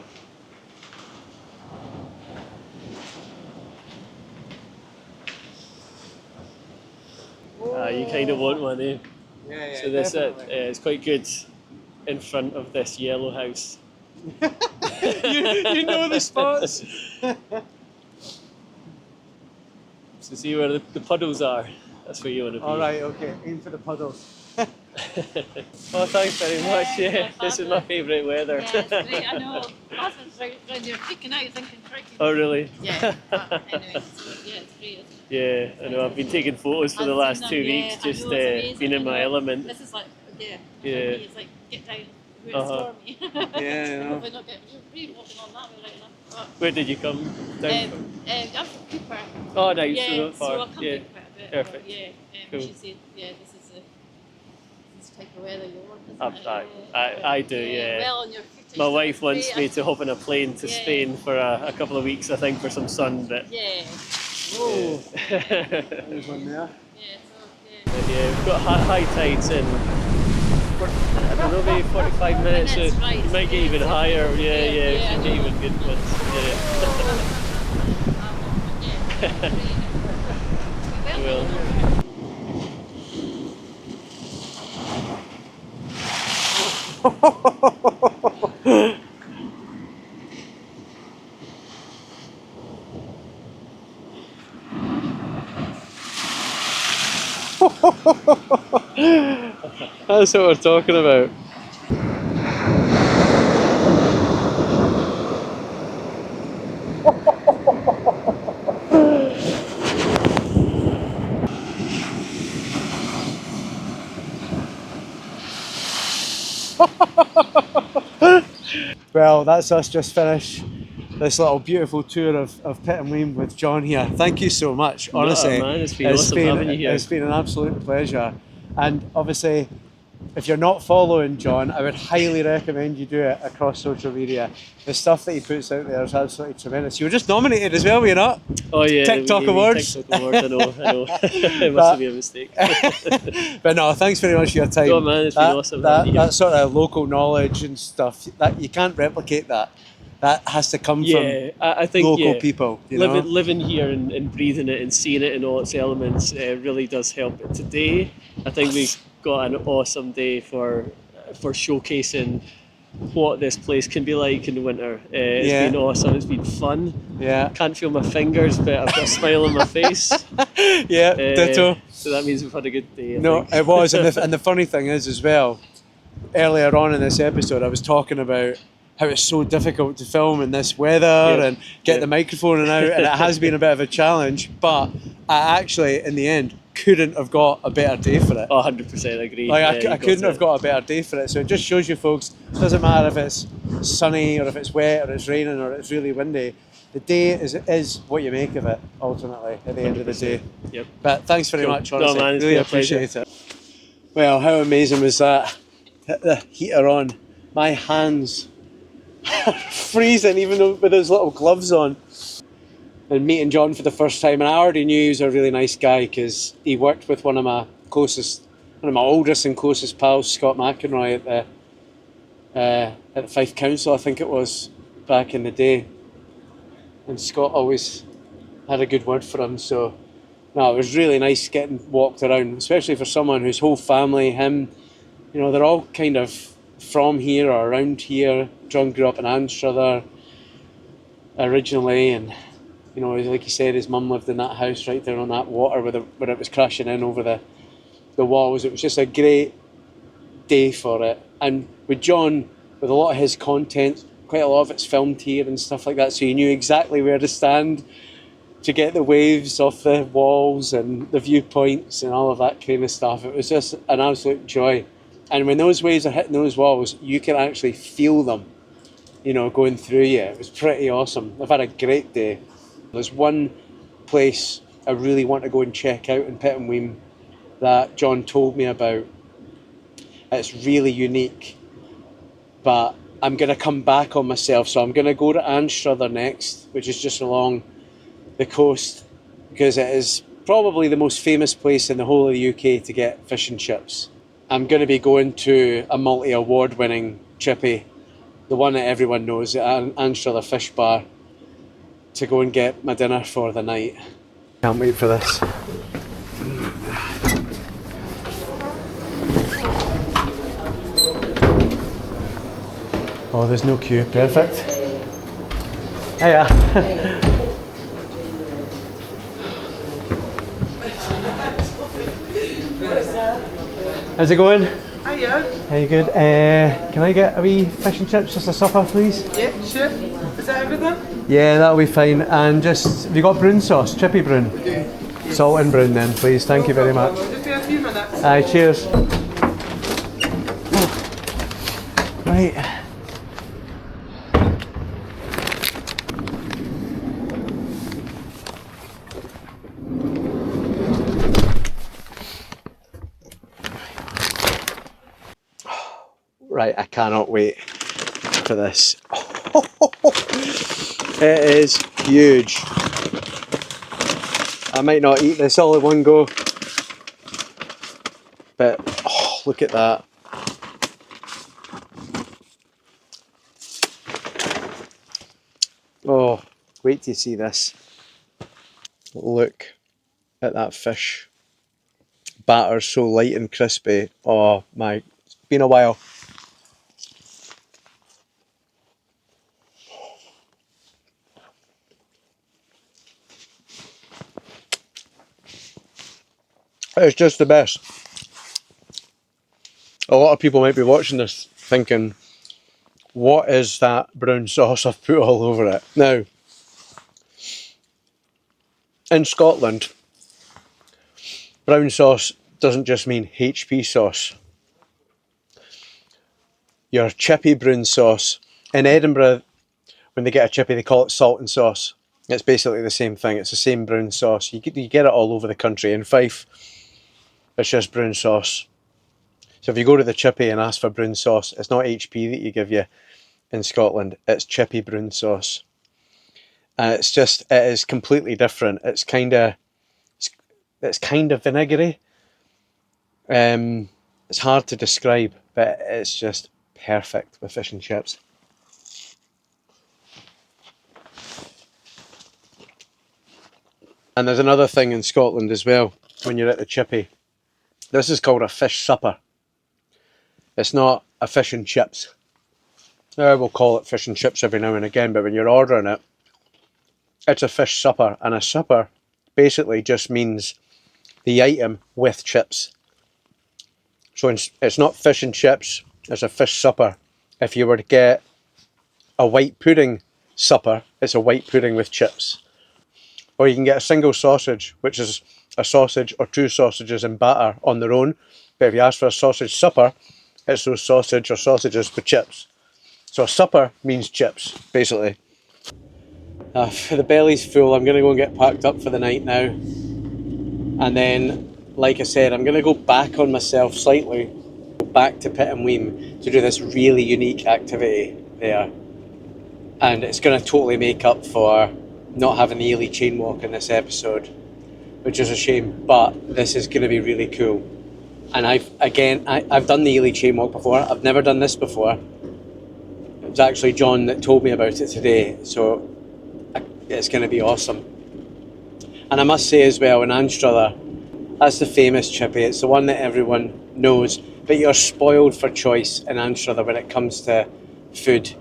S6: You kind of want one, eh?
S1: Yeah,
S6: So this is quite good in front of this yellow house.
S1: you know the spots.
S6: So see where the puddles are. That's where you want to be.
S1: All right, okay. Aim for the puddles.
S6: Oh, thanks very much. Yeah, this is my favourite weather.
S7: Yeah, it's great. I know. Husband's right round here freaking out, thinking, crikey.
S6: Oh, really?
S7: Yeah. But anyway, so, yeah, it's great. Isn't it?
S6: Yeah, I know. I've been taking photos for the
S7: I've
S6: last
S7: seen
S6: 2
S7: them,
S6: weeks,
S7: yeah. I
S6: just
S7: know, it's amazing,
S6: being in
S7: I
S6: my
S7: know.
S6: element.
S7: This is like,
S6: Yeah.
S7: for me, it's like, get down where it's stormy.
S1: Yeah, I know.
S7: Hopefully not get, you're really walking on that way right enough. But,
S6: Where did you come down from?
S7: I'm from Cooper.
S6: Oh, nice.
S7: Yeah,
S6: So not far.
S7: so I'll come
S6: Yeah.
S7: down quite a bit.
S6: Perfect.
S7: But yeah,
S6: Cool.
S7: she said, yeah, this type of weather you want, isn't it?
S6: I do, yeah.
S7: Well on your footage.
S6: My wife wants
S7: great.
S6: me to hop on a plane to
S7: Yeah.
S6: Spain for a couple of weeks, I think, for some sun. But
S7: Yeah.
S1: Whoa.
S6: yeah,
S1: There's one there.
S7: Yeah, so, yeah.
S6: but yeah, we've got high tides in. I don't know, maybe 45 minutes. So
S7: Minutes, right.
S6: you might get even higher. Yeah,
S7: Yeah,
S6: you
S7: I
S6: should get
S7: know.
S6: even good ones. Yeah. Well.
S1: That's what we're talking about. Well, that's us just finished this little beautiful tour of Pittenweem with John here. Thank you so much, honestly.
S6: Man, it's been awesome having you here.
S1: It's been an absolute pleasure. And obviously, if you're not following John, I would highly recommend you do it across social media. The stuff that he puts out there is absolutely tremendous. You were just nominated as well, were you not?
S6: Oh yeah,
S1: TikTok
S6: we
S1: Awards.
S6: TikTok Awards, I know. It must be a mistake.
S1: But no, thanks very much for your time.
S6: Oh man, it's been awesome having you here.
S1: That sort of local knowledge and stuff, that you can't replicate that. That has to come
S6: Yeah, I think
S1: local people. You know?
S6: living here and breathing it and seeing it in all its elements really does help. But today, I think we've got an awesome day for showcasing what this place can be like in the winter. It's been awesome. It's been fun.
S1: Yeah.
S6: Can't feel my fingers, but I've got a smile on my face.
S1: Yeah, ditto.
S6: So that means we've had a good day. I
S1: No,
S6: think.
S1: it was, and the funny thing is as well, earlier on in this episode, I was talking about how it's so difficult to film in this weather and get the microphone and out, and it has been a bit of a challenge, but I actually, in the end, couldn't have got a better day for it.
S6: 100% agree.
S1: Like
S6: Yeah,
S1: I couldn't have got a better day for it. So it just shows you, folks, it doesn't matter if it's sunny or if it's wet or it's raining or it's really windy. The day is what you make of it, ultimately, at the end of the day.
S6: Yep.
S1: But thanks very
S6: Cool.
S1: much,
S6: No,
S1: honestly.
S6: man, it's
S1: really
S6: been a pleasure.
S1: appreciate it. Well, how amazing was that? Hit the heater on. My hands are freezing, even though with those little gloves on. And meeting John for the first time, and I already knew he was a really nice guy because he worked with one of my oldest and closest pals, Scott McEnroy, at the Fife Council, I think it was, back in the day. And Scott always had a good word for him, so no, it was really nice getting walked around, especially for someone whose whole family, him, you know, they're all kind of from here or around here. John grew up in Anstruther originally, and you know, like he said, his mum lived in that house right there on that water where it was crashing in over the walls. It was just a great day for it. And with John, with a lot of his content, quite a lot of it's filmed here and stuff like that, so you knew exactly where to stand to get the waves off the walls and the viewpoints and all of that kind of stuff. It was just an absolute joy. And when those waves are hitting those walls, you can actually feel them, you know, going through you. It was pretty awesome. I've had a great day. There's one place I really want to go and check out in Pittenweem that John told me about. It's really unique, but I'm going to come back on myself. So I'm going to go to Anstruther next, which is just along the coast, because it is probably the most famous place in the whole of the UK to get fish and chips. I'm going to be going to a multi-award winning chippy, the one that everyone knows, at Anstruther Fish Bar, to go and get my dinner for the night. Can't wait for this. Oh, there's no queue. Perfect. Hiya. How's it going?
S8: Hiya.
S1: Are you good? Can I get a wee fish and chips, just a supper, please?
S8: Yeah, sure. Is that everything?
S1: Yeah, that'll be fine. And just, have you got brown sauce, chippy brown? Salt and brown then, please. Thank you very much.
S8: Just be a few minutes.
S1: Aye, cheers. Right. Right, I cannot wait for this. It is huge. I might not eat this all in one go, but oh, look at that. Oh, wait till you see this. Look at that fish. Batter so light and crispy. Oh my, it's been a while. It's just the best. A lot of people might be watching this thinking, what is that brown sauce I've put all over it? Now, in Scotland, brown sauce doesn't just mean HP sauce. Your chippy brown sauce. In Edinburgh, when they get a chippy, they call it salt and sauce. It's basically the same thing. It's the same brown sauce. You get it all over the country. In Fife, it's just brown sauce. So if you go to the chippy and ask for brown sauce, it's not HP that you give you in Scotland. It's chippy brown sauce. And it is completely different. It's kind of vinegary. It's hard to describe, but it's just perfect with fish and chips. And there's another thing in Scotland as well, when you're at the chippy. This is called a fish supper. It's not a fish and chips. We'll call it fish and chips every now and again, but when you're ordering it, it's a fish supper. And a supper basically just means the item with chips. So it's not fish and chips, it's a fish supper. If you were to get a white pudding supper, it's a white pudding with chips. Or you can get a single sausage, which is a sausage or 2 sausages in batter on their own. But if you ask for a sausage supper, it's those sausage or sausages with chips. So a supper means chips, basically. The belly's full. I'm going to go and get packed up for the night now. And then, like I said, I'm going to go back on myself slightly, back to Pittenweem to do this really unique activity there. And it's going to totally make up for not having the Elie chain walk in this episode, which is a shame, but this is going to be really cool. And I've done the Elie chain walk before. I've never done this before. It was actually John that told me about it today, so it's going to be awesome. And I must say as well, in Anstruther, that's the famous chippy. It's the one that everyone knows, but you're spoiled for choice in Anstruther when it comes to food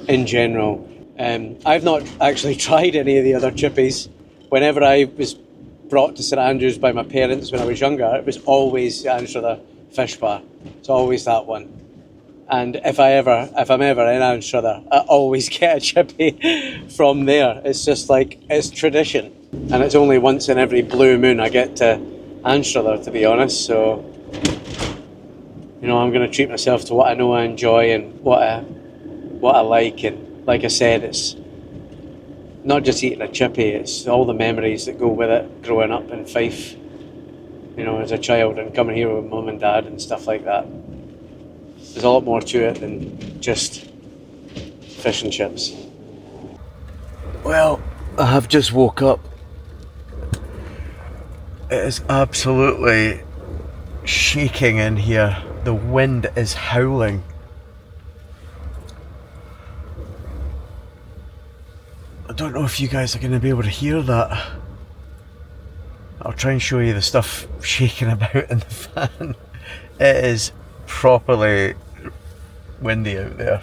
S1: in general. I've not actually tried any of the other chippies. Whenever I was brought to St Andrews by my parents when I was younger, it was always the Anstruther fish bar. It's always that one. And if I'm ever in Anstruther, I always get a chippy from there. It's just like, it's tradition. And it's only once in every blue moon I get to Anstruther, to be honest. So, you know, I'm going to treat myself to what I know I enjoy and what I like. And like I said, it's not just eating a chippy, it's all the memories that go with it growing up in Fife, you know, as a child and coming here with mum and dad and stuff like that. There's a lot more to it than just fish and chips. Well, I have just woke up. It is absolutely shaking in here. The wind is howling. I don't know if you guys are going to be able to hear that. I'll try and show you the stuff shaking about in the fan. It is properly windy out there.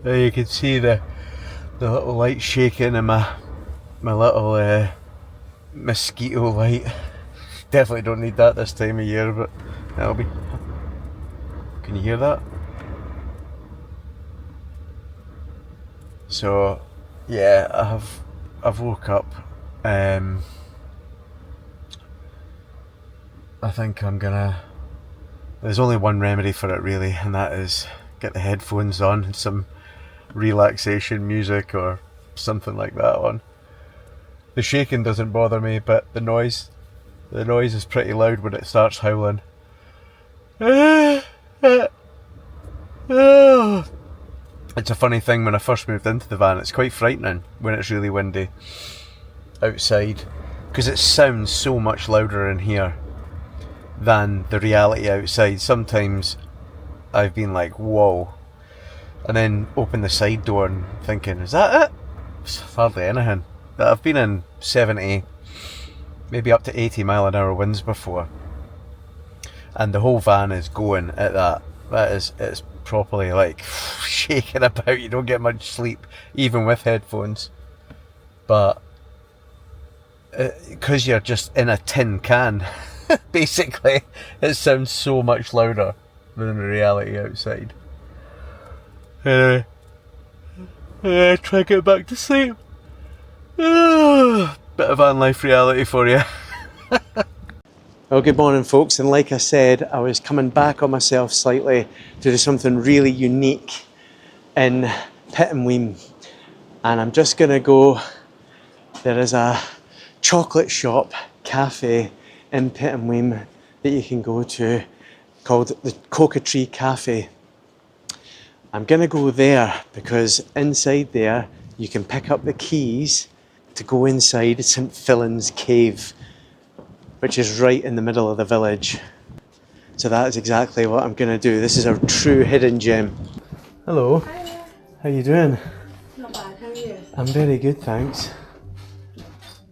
S1: There you can see the little light shaking and my little mosquito light. Definitely don't need that this time of year, but that'll be... Can you hear that? So yeah, I've woke up. I think I'm gonna... There's only one remedy for it really, and that is get the headphones on and some relaxation music or something like that on. The shaking doesn't bother me, but the noise is pretty loud when it starts howling. It's a funny thing, when I first moved into the van, it's quite frightening when it's really windy outside, because it sounds so much louder in here than the reality outside. Sometimes I've been like, whoa, and then open the side door and thinking, is that it? It's hardly anything. I've been in 70, maybe up to 80 mile an hour winds before, and the whole van is going at that. It's properly like shaking about. You don't get much sleep even with headphones, but because you're just in a tin can basically, it sounds so much louder than the reality outside. Anyway, try to get back to sleep. Bit of van life reality for you. Well, good morning folks, and like I said, I was coming back on myself slightly to do something really unique in Pittenweem, and I'm just going to go... There is a chocolate shop cafe in Pittenweem that you can go to called the Cocoa Tree Café. I'm going to go there because inside there you can pick up the keys to go inside St Fillan's cave, which is right in the middle of the village. So that is exactly what I'm going to do. This is a true hidden gem. Hello.
S4: Hiya.
S1: How you doing?
S4: Not bad, how are you?
S1: I'm very good, thanks.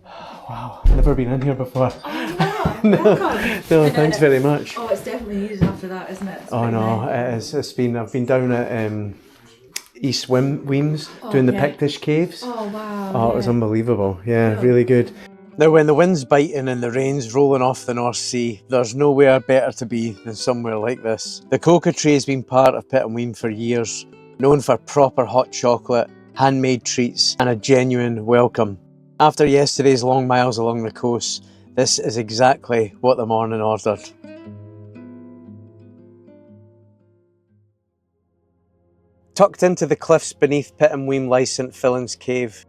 S1: Wow, never been in here before.
S4: Oh,
S1: No,
S4: welcome.
S1: no, thanks very much.
S4: Oh, it's definitely needed after that, isn't it? It's
S1: Oh
S4: pretty
S1: no,
S4: nice.
S1: I've been down at East Weems doing the
S4: yeah.
S1: Pictish caves.
S4: Oh, wow.
S1: Oh, it was
S4: yeah.
S1: unbelievable. Yeah,
S4: Yeah.
S1: really good. Now, when the wind's biting and the rain's rolling off the North Sea, there's nowhere better to be than somewhere like this. The Cocoa Tree has been part of Pittenweem for years, known for proper hot chocolate, handmade treats and a genuine welcome. After yesterday's long miles along the coast, this is exactly what the morning ordered. Tucked into the cliffs beneath Pittenweem lies St Fillan's Cave,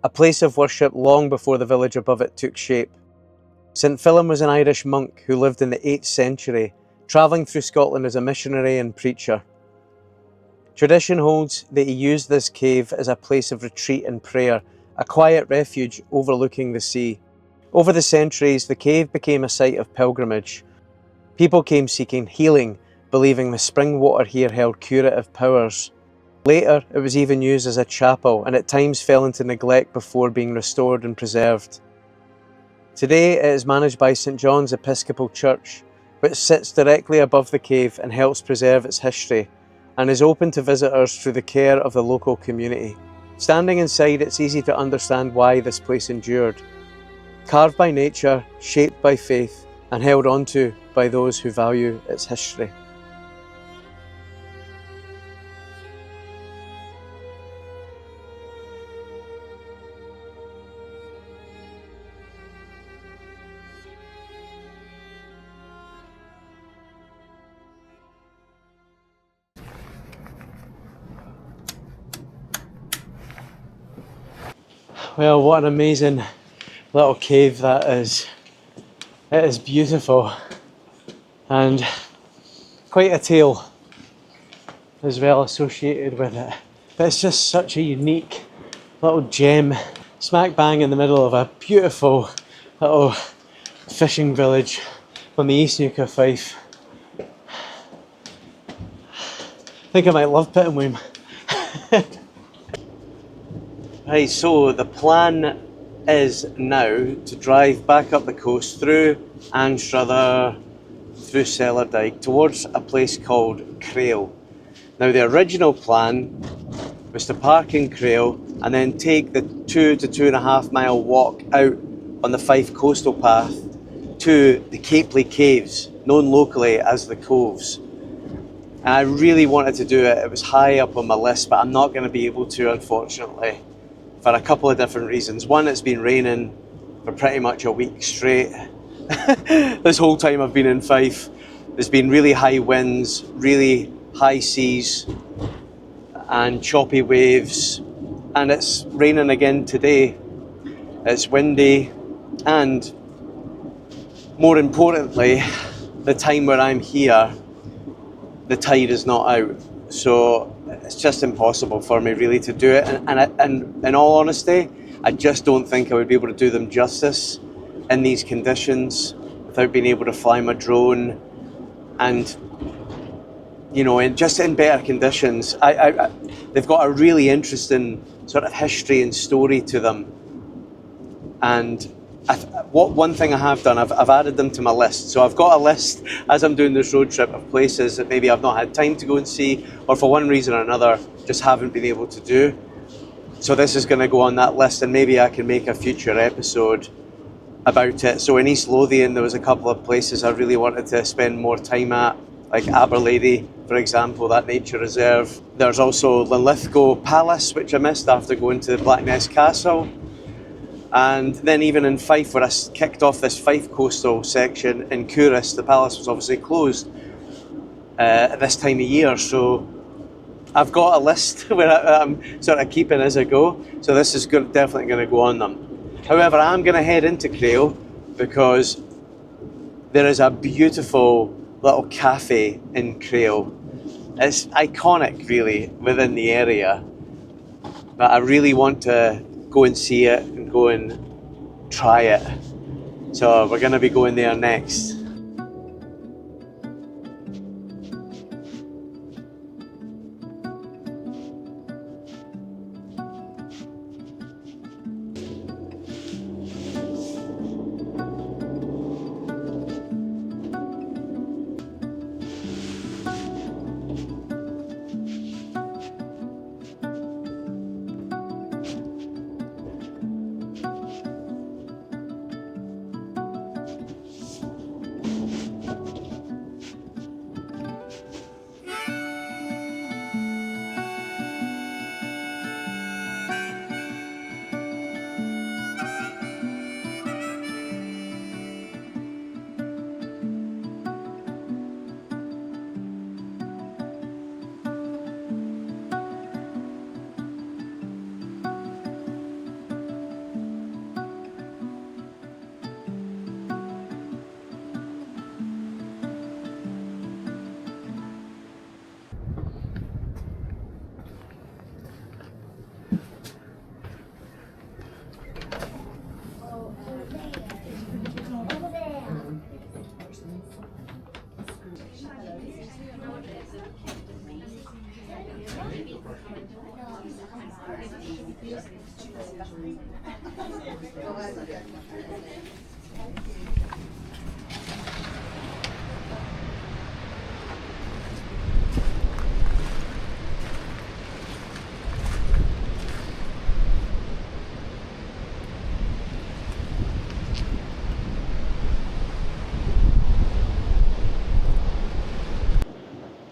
S1: a place of worship long before the village above it took shape. St Fillan was an Irish monk who lived in the 8th century, travelling through Scotland as a missionary and preacher. Tradition holds that he used this cave as a place of retreat and prayer, a quiet refuge overlooking the sea. Over the centuries, the cave became a site of pilgrimage. People came seeking healing, believing the spring water here held curative powers. Later, it was even used as a chapel and at times fell into neglect before being restored and preserved. Today, it is managed by St John's Episcopal Church, which sits directly above the cave and helps preserve its history, and is open to visitors through the care of the local community. Standing inside, it's easy to understand why this place endured. Carved by nature, shaped by faith, and held onto by those who value its history. Well, what an amazing little cave that is. It is beautiful and quite a tale as well associated with it. But it's just such a unique little gem, smack bang in the middle of a beautiful little fishing village on the East Neuk of Fife. I think I might love Pittenweem. Right, so the plan is now to drive back up the coast through Anstruther, through Cellardyke towards a place called Crail. Now the original plan was to park in Crail and then take the 2 to 2.5 mile walk out on the Fife coastal path to the Capeley Caves, known locally as the Coves. And I really wanted to do it. It was high up on my list, but I'm not going to be able to, unfortunately, for a couple of different reasons. One, it's been raining for pretty much a week straight. This whole time I've been in Fife, there's been really high winds, really high seas, and choppy waves. And it's raining again today. It's windy, and more importantly, the time where I'm here, the tide is not out. So it's just impossible for me really to do it, and in all honesty, I just don't think I would be able to do them justice in these conditions without being able to fly my drone and, you know, just in better conditions. They've got a really interesting sort of history and story to them, and one thing I have done, I've added them to my list. So I've got a list as I'm doing this road trip of places that maybe I've not had time to go and see, or for one reason or another just haven't been able to do. So this is going to go on that list, and maybe I can make a future episode about it. So in East Lothian, there was a couple of places I really wanted to spend more time at, like Aberlady, for example, that nature reserve. There's also Linlithgow Palace, which I missed after going to Blackness Castle. And then even in Fife, where I kicked off this Fife coastal section in Coorist, the palace was obviously closed at this time of year. So I've got a list where I'm sort of keeping as I go. So this is definitely going to go on them. However, I'm going to head into Crail because there is a beautiful little cafe in Crail. It's iconic, really, within the area. But I really want to go and see it and go and try it. So we're going to be going there next.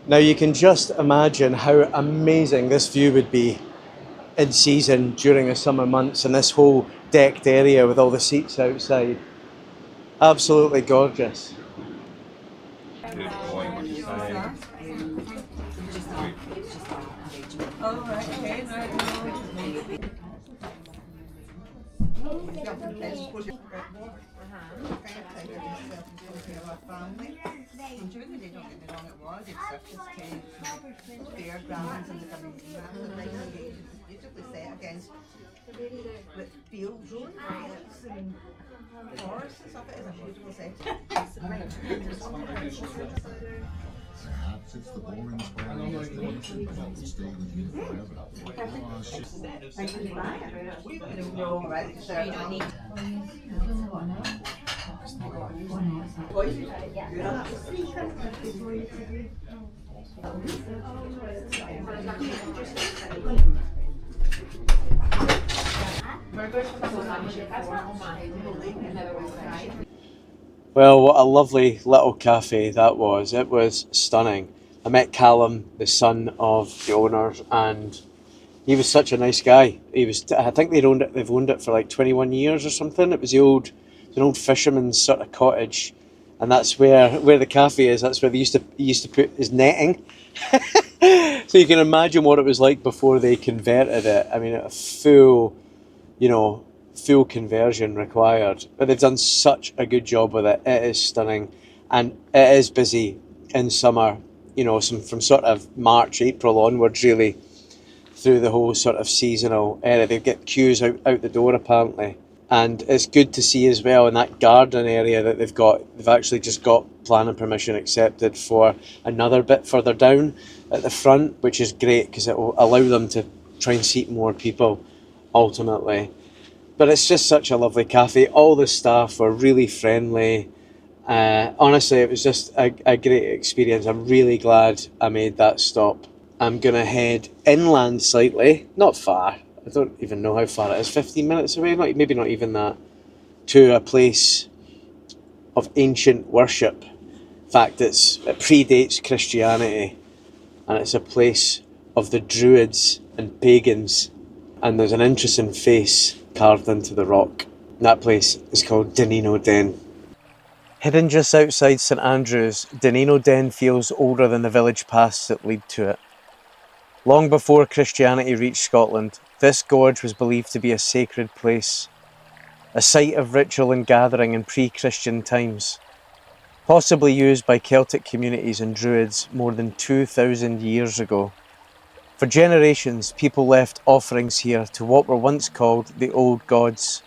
S1: Now you can just imagine how amazing this view would be in season during the summer months, and this whole decked area with all the seats outside. Absolutely gorgeous.
S9: Perhaps it's the boring square that's the wonderful call to stay with you forever.
S1: Well, what a lovely little cafe that was. It was stunning. I met Callum, the son of the owners, and he was such a nice guy. I think they've owned it for like 21 years or something. It was an old fisherman's sort of cottage, and that's where the cafe is. That's where he used to put his netting. So you can imagine what it was like before they converted it. I mean, a full conversion required, but they've done such a good job with it. It is stunning, and it is busy in summer, from sort of March, April onwards, really, through the whole sort of seasonal area. They get queues out the door apparently, and it's good to see as well in that garden area that they've actually just got planning permission accepted for another bit further down at the front, which is great because it will allow them to try and seat more people ultimately. But it's just such a lovely cafe. All the staff were really friendly. Honestly, it was just a great experience. I'm really glad I made that stop. I'm going to head inland slightly, not far. I don't even know how far it is, 15 minutes away, maybe not even that, to a place of ancient worship. In fact, it predates Christianity, and it's a place of the Druids and pagans, and there's an interesting face carved into the rock. That place is called Denino Den. Hidden just outside St Andrews, Denino Den feels older than the village paths that lead to it. Long before Christianity reached Scotland, this gorge was believed to be a sacred place, a site of ritual and gathering in pre-Christian times, possibly used by Celtic communities and Druids more than 2,000 years ago. For generations, people left offerings here to what were once called the old gods.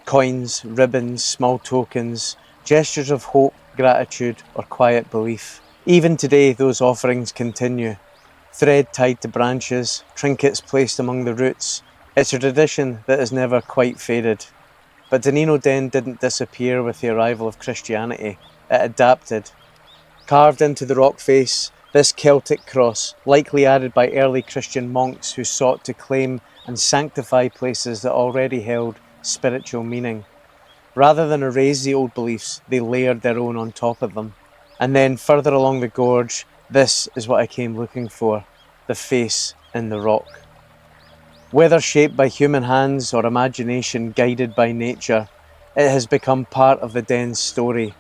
S1: Coins, ribbons, small tokens, gestures of hope, gratitude, or quiet belief. Even today, those offerings continue. Thread tied to branches, trinkets placed among the roots. It's a tradition that has never quite faded. But Denino Den didn't disappear with the arrival of Christianity. It adapted. Carved into the rock face, this Celtic cross, likely added by early Christian monks who sought to claim and sanctify places that already held spiritual meaning. Rather than erase the old beliefs, they layered their own on top of them. And then further along the gorge, this is what I came looking for, the face in the rock. Whether shaped by human hands or imagination guided by nature, it has become part of the den's story.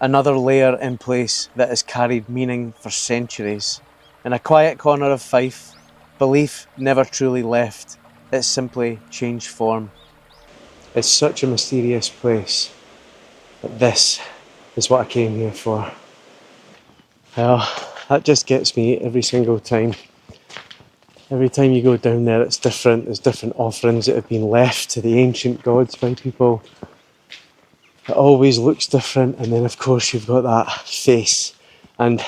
S1: Another layer in place that has carried meaning for centuries. In a quiet corner of Fife, belief never truly left, it simply changed form. It's such a mysterious place, but this is what I came here for. Well, that just gets me every single time. Every time you go down there, it's different. There's different offerings that have been left to the ancient gods by people. It always looks different, and then of course you've got that face, and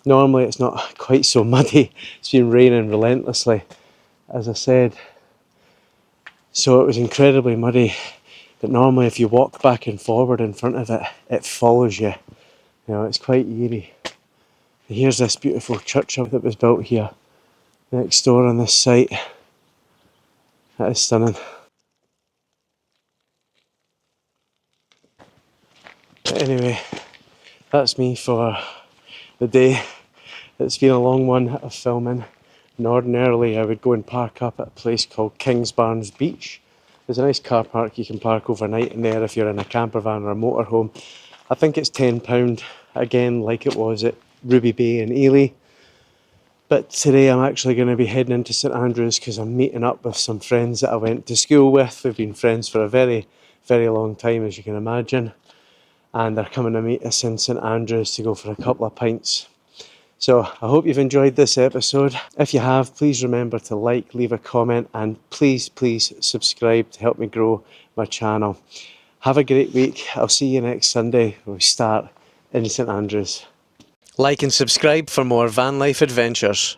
S1: normally it's not quite so muddy. It's been raining relentlessly, as I said. So it was incredibly muddy, but normally if you walk back and forward in front of it, it follows you. You know, it's quite eerie. Here's this beautiful church that was built here next door on this site. That is stunning. But anyway, that's me for the day. It's been a long one of filming. And ordinarily I would go and park up at a place called Kingsbarns Beach. There's a nice car park you can park overnight in there if you're in a camper van or a motorhome. I think it's £10 again, like it was at Ruby Bay and Elie. But today I'm actually going to be heading into St Andrews because I'm meeting up with some friends that I went to school with. We've been friends for a very, very long time, as you can imagine. And they're coming to meet us in St Andrews to go for a couple of pints. So I hope you've enjoyed this episode. If you have, please remember to like, leave a comment, and please subscribe to help me grow my channel. Have a great week. I'll see you next Sunday when we start in St Andrews. Like and subscribe for more van life adventures.